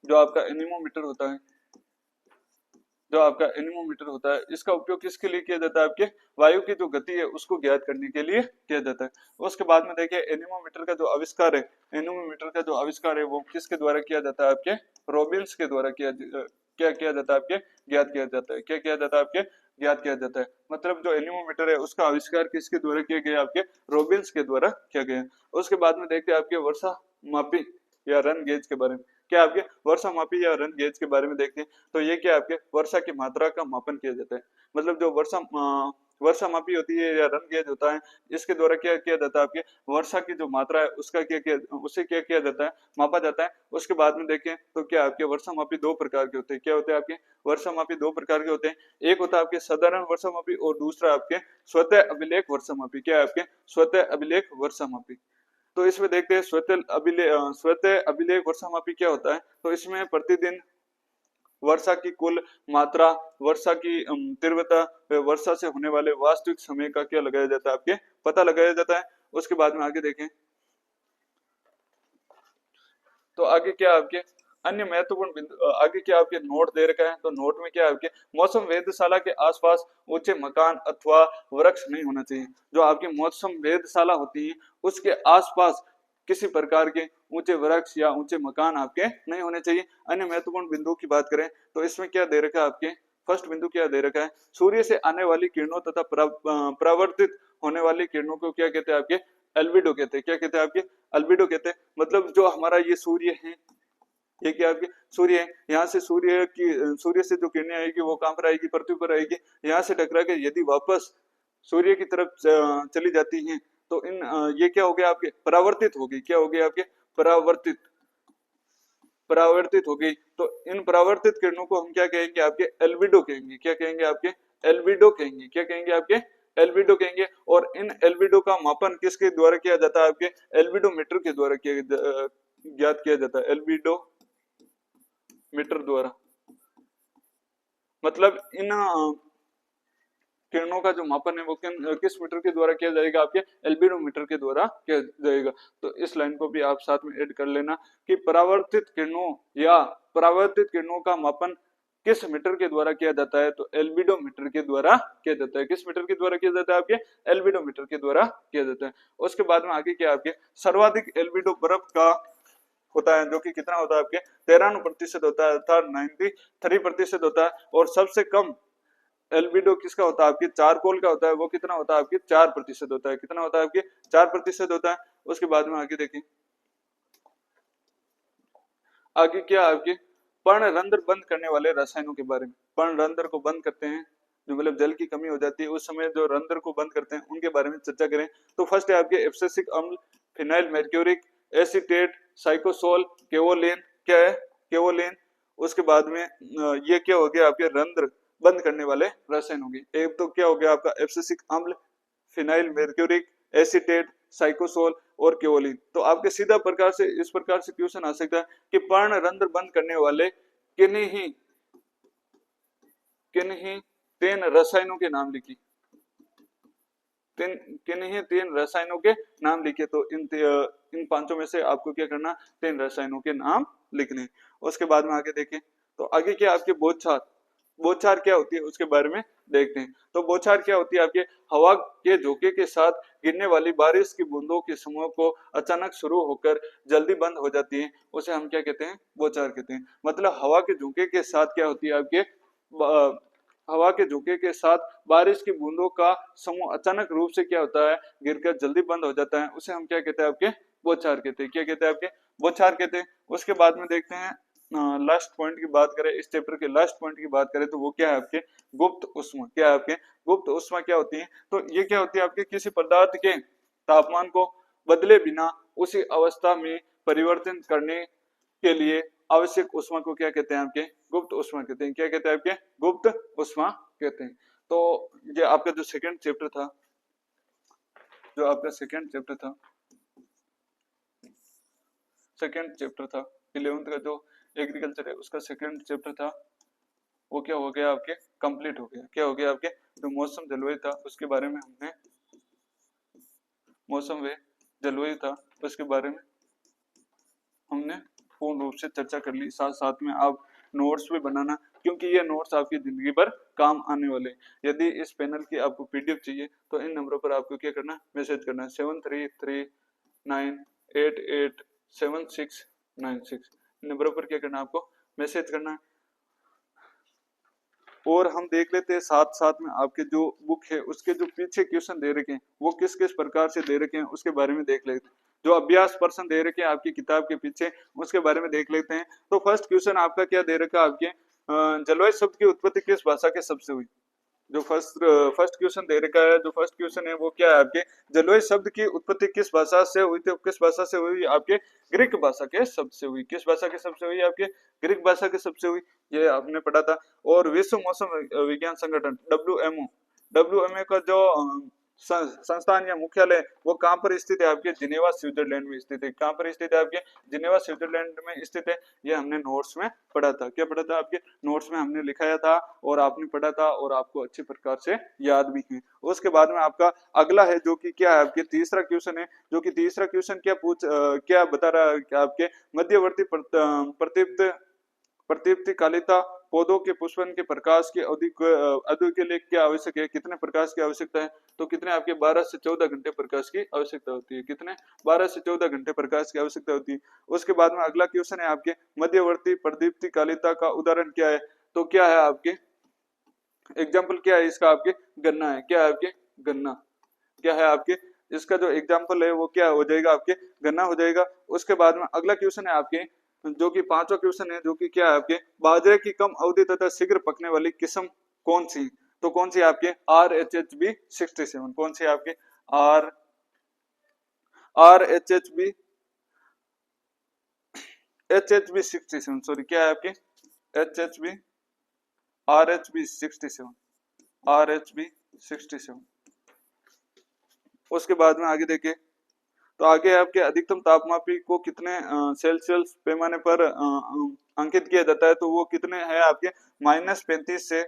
जो आपका एनीमोमीटर होता है, जो आपका एनीमोमीटर होता है इसका उपयोग किसके लिए किया जाता है, आपके वायु की जो गति है उसको ज्ञात करने के लिए किया जाता है। उसके बाद में देखिए एनीमोमीटर का जो आविष्कार है, एनीमोमीटर का जो आविष्कार है वो किसके द्वारा किया जाता है, आपके रॉबिन्स के द्वारा क्या किया जाता है, आपके ज्ञात किया जाता है। क्या किया जाता है, आपके ज्ञात किया जाता है। मतलब जो एनीमोमीटर है उसका आविष्कार किसके द्वारा किया गया, आपके रॉबिन्स के द्वारा किया गया। उसके बाद में देखते हैं आपके वर्षा मापी या रन गेज के बारे में। क्या आपके वर्षा मापी या रन गेज के बारे में देखते हैं तो ये क्या आपके वर्षा की मात्रा का मापन किया जाता है। मतलब जो वर्षा मापी होती है या रन गेज होता है इसके द्वारा क्या किया जाता है, आपके वर्षा की जो मात्रा है उसका उससे क्या किया जाता है, मापा जाता है। उसके बाद में देखें तो क्या आपके वर्षा मापी 2 प्रकार के होते हैं। क्या होते हैं, आपके वर्षा मापी 2 प्रकार के होते हैं। एक होता है आपके साधारण वर्षा मापी और दूसरा आपके स्वतः अभिलेख वर्षा मापी। क्या है, आपके स्वतः अभिलेख वर्षा मापी। तो इसमें देखते हैं स्वतः अभिलेख वर्षा मापी क्या होता है। तो इसमें प्रतिदिन वर्षा की कुल मात्रा, वर्षा की तीव्रता, वर्षा से होने वाले वास्तविक समय का क्या लगाया जाता है, आपके पता लगाया जाता है। उसके बाद में आगे देखें तो आगे क्या आपके अन्य महत्वपूर्ण बिंदु, आगे क्या आपके नोट दे रखा है। तो नोट में क्या आपके मौसम वेधशाला के आसपास ऊंचे मकान अथवा वृक्ष नहीं होना चाहिए। जो आपकी मौसम वेधशाला होती है उसके आसपास किसी प्रकार के ऊंचे वृक्ष या ऊंचे मकान आपके नहीं होने चाहिए। अन्य महत्वपूर्ण बिंदुओं की बात करें तो इसमें क्या दे रखा है आपके, फर्स्ट बिंदु क्या दे रखा है, सूर्य से आने वाली किरणों तथा परावर्तित होने वाली किरणों को क्या कहते हैं आपके, एल्बिडो कहते हैं। क्या कहते हैं आपके, अल्बिडो कहते हैं। मतलब जो हमारा ये सूर्य है, ये क्या आपके सूर्य है, यहाँ से सूर्य से जो किरणें आएगी वो कहाँ पर आएगी, पृथ्वी पर आएगी। यहाँ से टकरा के यदि वापस सूर्य की तरफ चली जाती हैं तो इन ये क्या हो गया आपके, परावर्तित हो गई। क्या हो गया आपके, परावर्तित, परावर्तित हो गई। तो इन परावर्तित किरणों को हम क्या कहेंगे आपके, एल्बिडो कहेंगे। क्या कहेंगे आपके, एल्बिडो कहेंगे। क्या कहेंगे आपके, एल्बिडो कहेंगे। और इन एल्बिडो का मापन किसके द्वारा किया जाता है आपके, एल्बिडोमीटर के द्वारा ज्ञात किया जाता है, एल्बिडो मीटर द्वारा। मतलब इन किरणों का जो मापन है वो किस मीटर के द्वारा किया जाएगा, आपके एल्बिडोमीटर के द्वारा किया जाएगा। तो इस लाइन को भी आप साथ में ऐड कर लेना कि परावर्तित किरणों या परावर्तित किरणों का मापन किस मीटर के द्वारा किया जाता है, तो एल्बिडोमीटर के द्वारा किया जाता है। किस मीटर के द्वारा किया जाता है, आपके एल्बिडोमीटर के द्वारा किया जाता है। उसके बाद में आगे क्या आपके, सर्वाधिक एल्बिडो बर्फ का होता है, जो कि कितना होता है आपके 93% होता है, अर्थात 93% होता है। और सबसे कम एल्बिडो किसका होता है, आपके चारकोल का होता है, वो कितना होता है आपके 4% होता है। कितना होता है आपके 4% होता है। उसके बाद में आगे देखें, आगे क्या आपके पर्णरंध्र बंद करने वाले रसायनों के बारे में। पर्णरंध्र को बंद करते हैं, जो मतलब जल की कमी हो जाती है उस समय जो रंध्र को बंद करते हैं, उनके बारे में चर्चा करें। तो फर्स्ट है आपके एब्सिसिक अम्ल, फिनाइल मेर्क्यूरिक एसीटेट, साइकोसोल, केवोलिन। क्या है, केवोलिन। उसके बाद में ये क्या हो गया आपके रंध्र बंद करने वाले रसायन हो गए। एक तो क्या हो गया आपका एब्सिसिक अम्ल, फिनाइल मेर्क्यूरिक एसीटेट, साइकोसोल और केवोलिन। तो आपके सीधा प्रकार से इस प्रकार से क्वेश्चन आ सकता है कि पर्णरंध्र बंद करने वाले किन्हीं 3 रसायनों के नाम लिखी, किन्हीं 3 रसायनों के नाम लिखे। तो इन पांचों में से आपको क्या करना, 3 रसायनों के नाम लिखने। उसके बाद में आगे देखें तो आगे क्या आपके बौछार, बौछार क्या होती है उसके बारे में देखते हैं। तो बौछार क्या होती है, आपके हवा के झोंके के साथ गिरने वाली बारिश की बूंदों के समूह को अचानक शुरू होकर जल्दी बंद हो जाती है, उसे हम क्या कहते हैं, बौछार कहते हैं। मतलब हवा के झोंके के साथ क्या होती है आपके, हवा के झोंके के साथ बारिश की बूंदों का समूह अचानक रूप से क्या होता है, गिरकर जल्दी बंद हो जाता है, उसे हम क्या कहते हैं आपके, बौछार कहते हैं। क्या कहते हैं आपके, बौछार कहते हैं। उसके बाद में देखते हैं लास्ट पॉइंट की बात करें, इस चैप्टर के लास्ट पॉइंट की बात करें तो वो क्या है आपके, गुप्त उष्मा। क्या है आपके, गुप्त उष्मा क्या होती है, तो ये क्या होती है आपके, किसी पदार्थ के तापमान को बदले बिना उसी अवस्था में परिवर्तन करने के लिए आवश्यक उष्मा को क्या कहते हैं आपके, गुप्त उष्मा कहते हैं। क्या कहते हैं आपके, गुप्त उष्मा कहते हैं। तो ये आपका जो सेकंड चैप्टर था, जो आपका सेकंड चैप्टर था 11th का जो एग्रीकल्चर है उसका सेकंड चैप्टर था, वो क्या हो गया आपके, कंप्लीट हो गया। क्या हो गया आपके, जो मौसम जलवायु था उसके बारे में हमने, मौसम व जलवायु था उसके बारे में हमने पूर्ण रूप से चर्चा कर ली। साथ साथ में आप नोट्स भी बनाना, क्योंकि ये नोट्स आपकी जिंदगी भर काम आने वाले। यदि इस पैनल की आपको पीडीएफ चाहिए तो इन नंबरों पर आपको क्या करना, मैसेज करना है 7339887696 नंबरों पर क्या करना, आपको मैसेज करना है। और हम देख लेते हैं साथ साथ में आपके जो बुक है उसके जो पीछे क्वेश्चन दे रखे हैं वो किस किस प्रकार से दे रखे हैं उसके बारे में देख लेते हैं। जो अभ्यास प्रश्न दे रखे हैं आपकी किताब के पीछे उसके बारे में देख लेते हैं। तो फर्स्ट क्वेश्चन आपका क्या दे रखा है, आपके जलवायु शब्द की उत्पत्ति किस भाषा के शब्द से हुई। जो फर्स्ट क्वेश्चन दे रखा है, जो फर्स्ट क्वेश्चन है वो क्या है आपके, जलवायु शब्द की उत्पत्ति किस भाषा से हुई थी, किस भाषा से हुई, आपके ग्रीक भाषा के शब्द से हुई। किस भाषा के शब्द से हुई, आपके ग्रीक भाषा के शब्द से हुई, ये आपने पढ़ा था। और विश्व मौसम विज्ञान संगठन WMO का जो संस्थान या मुख्यालय वो कहाँ पर स्थित है आपके, जिनेवा स्विट्जरलैंड में स्थित है। कहाँ पर स्थित है आपके, जिनेवा स्विट्जरलैंड में स्थित है। ये हमने नोट्स में पढ़ा था, क्या पढ़ा था आपके नोट्स में हमने लिखाया था और आपने पढ़ा था और आपको अच्छी प्रकार से याद भी है। उसके बाद में आपका अगला है जो कि क्या है आपके तीसरा क्वेश्चन है, जो कि तीसरा क्वेश्चन क्या बता रहा है कि आपके मध्यवर्ती प्रदीप्ति कालिता पौधों के पुष्पन के प्रकाश की अवधि के लिए क्या आवश्यक है, कितने प्रकाश की आवश्यकता है, तो कितने आपके 12 से 14 घंटे प्रकाश की आवश्यकता होती है, कितने 12 से 14 घंटे प्रकाश की आवश्यकता होती है। उसके बाद में अगला क्वेश्चन है आपके मध्यवर्ती प्रदीप्ति कालिता का उदाहरण क्या है, तो क्या है आपके एग्जाम्पल क्या है इसका, आपके गन्ना है, क्या है आपके गन्ना, क्या है आपके इसका जो एग्जाम्पल है वो क्या हो जाएगा आपके गन्ना हो जाएगा। उसके बाद में अगला क्वेश्चन है आपके जो कि पांचवा क्वेश्चन है, जो कि क्या है आपके बाजरे की कम अवधि तथा शीघ्र पकने वाली किस्म कौन सी, तो कौन सी आपके RHHB67, कौन सी आपके RHHB 67, सॉरी क्या है आपके RHB 67। उसके बाद में आगे देखें तो आगे आपके अधिकतम तापमापी को कितने सेल्सियस पैमाने पर अंकित किया जाता है, तो वो कितने हैं आपके -35 से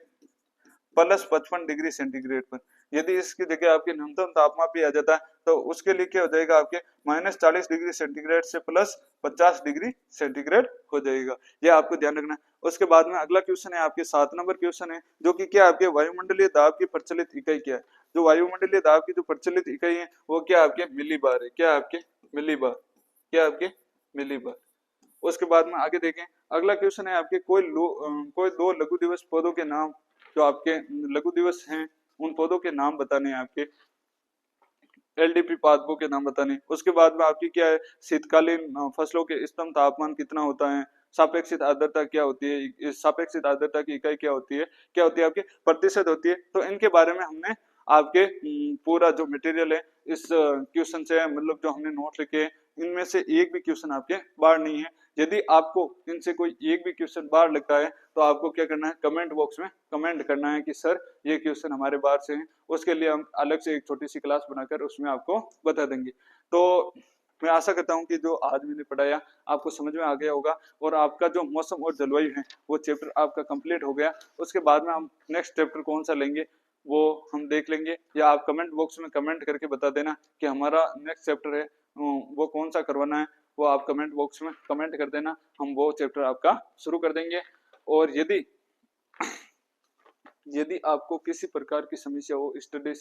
+55 डिग्री सेंटीग्रेड पर। यदि इसकी जगह आपके न्यूनतम तापमापी आ जाता है तो उसके लिए क्या हो जाएगा आपके -40 डिग्री सेंटीग्रेड से +50 डिग्री सेंटीग्रेड हो जाएगा, ये आपको ध्यान रखना है। उसके बाद में अगला क्वेश्चन है आपके 7 नंबर क्वेश्चन है, जो कि क्या आपके वायुमंडलीय दाब की प्रचलित इकाई क्या है। जो वायुमंडलीय दाब की जो प्रचलित इकाई है वो क्या आपके मिलीबार है, क्या आपके मिलीबार, क्या आपके मिलीबार। उसके बाद में आगे देखें अगला क्वेश्चन है आपके कोई दो लघु दिवस पौधों के नाम, जो आपके लघु दिवस हैं उन पौधों के नाम बताने हैं आपके, LDP पादपों के नाम बताने। उसके बाद में आपकी क्या है शीतकालीन फसलों के स्तम तापमान कितना होता है, सापेक्षित आर्द्रता क्या होती है, इस सापेक्षित आर्द्रता की इकाई क्या होती है आपके प्रतिशत होती है। तो इनके बारे में हमने आपके पूरा जो मटेरियल है इस क्वेश्चन से मतलब जो हमने नोट लिखे इनमें से एक भी क्वेश्चन आपके बाहर नहीं है। यदि आपको इनसे कोई एक भी क्वेश्चन बाहर लगता है तो आपको क्या करना है कमेंट बॉक्स में कमेंट करना है कि सर ये क्वेश्चन हमारे बाहर से हैं। उसके लिए हम अलग से एक छोटी सी क्लास बनाकर उसमें आपको बता देंगे। तो मैं आशा करता हूं कि जो आज मैंने पढ़ाया आपको समझ में आ गया होगा और आपका जो मौसम और जलवायु है वो चैप्टर आपका कंप्लीट हो गया। उसके बाद में हम नेक्स्ट चैप्टर कौन सा लेंगे वो हम देख लेंगे, या आप कमेंट बॉक्स में कमेंट करके बता देना कि हमारा नेक्स्ट चैप्टर है वो कौन सा करवाना है, वो आप कमेंट बॉक्स में कमेंट कर देना, हम वो चैप्टर आपका शुरू कर देंगे। और यदि आपको किसी प्रकार की समस्या हो स्टडी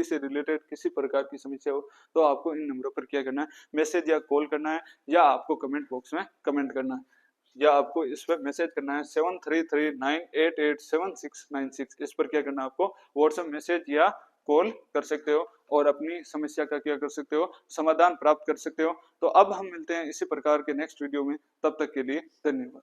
से रिलेटेड किसी प्रकार की समस्या हो तो आपको इन नंबरों पर क्या करना है मैसेज या कॉल करना है, या आपको कमेंट बॉक्स में कमेंट करना है, या आपको इस पर मैसेज करना है 7339887696। इस पर क्या करना है आपको व्हाट्सएप मैसेज या कॉल कर सकते हो और अपनी समस्या का क्या कर सकते हो समाधान प्राप्त कर सकते हो। तो अब हम मिलते हैं इसी प्रकार के नेक्स्ट वीडियो में, तब तक के लिए धन्यवाद।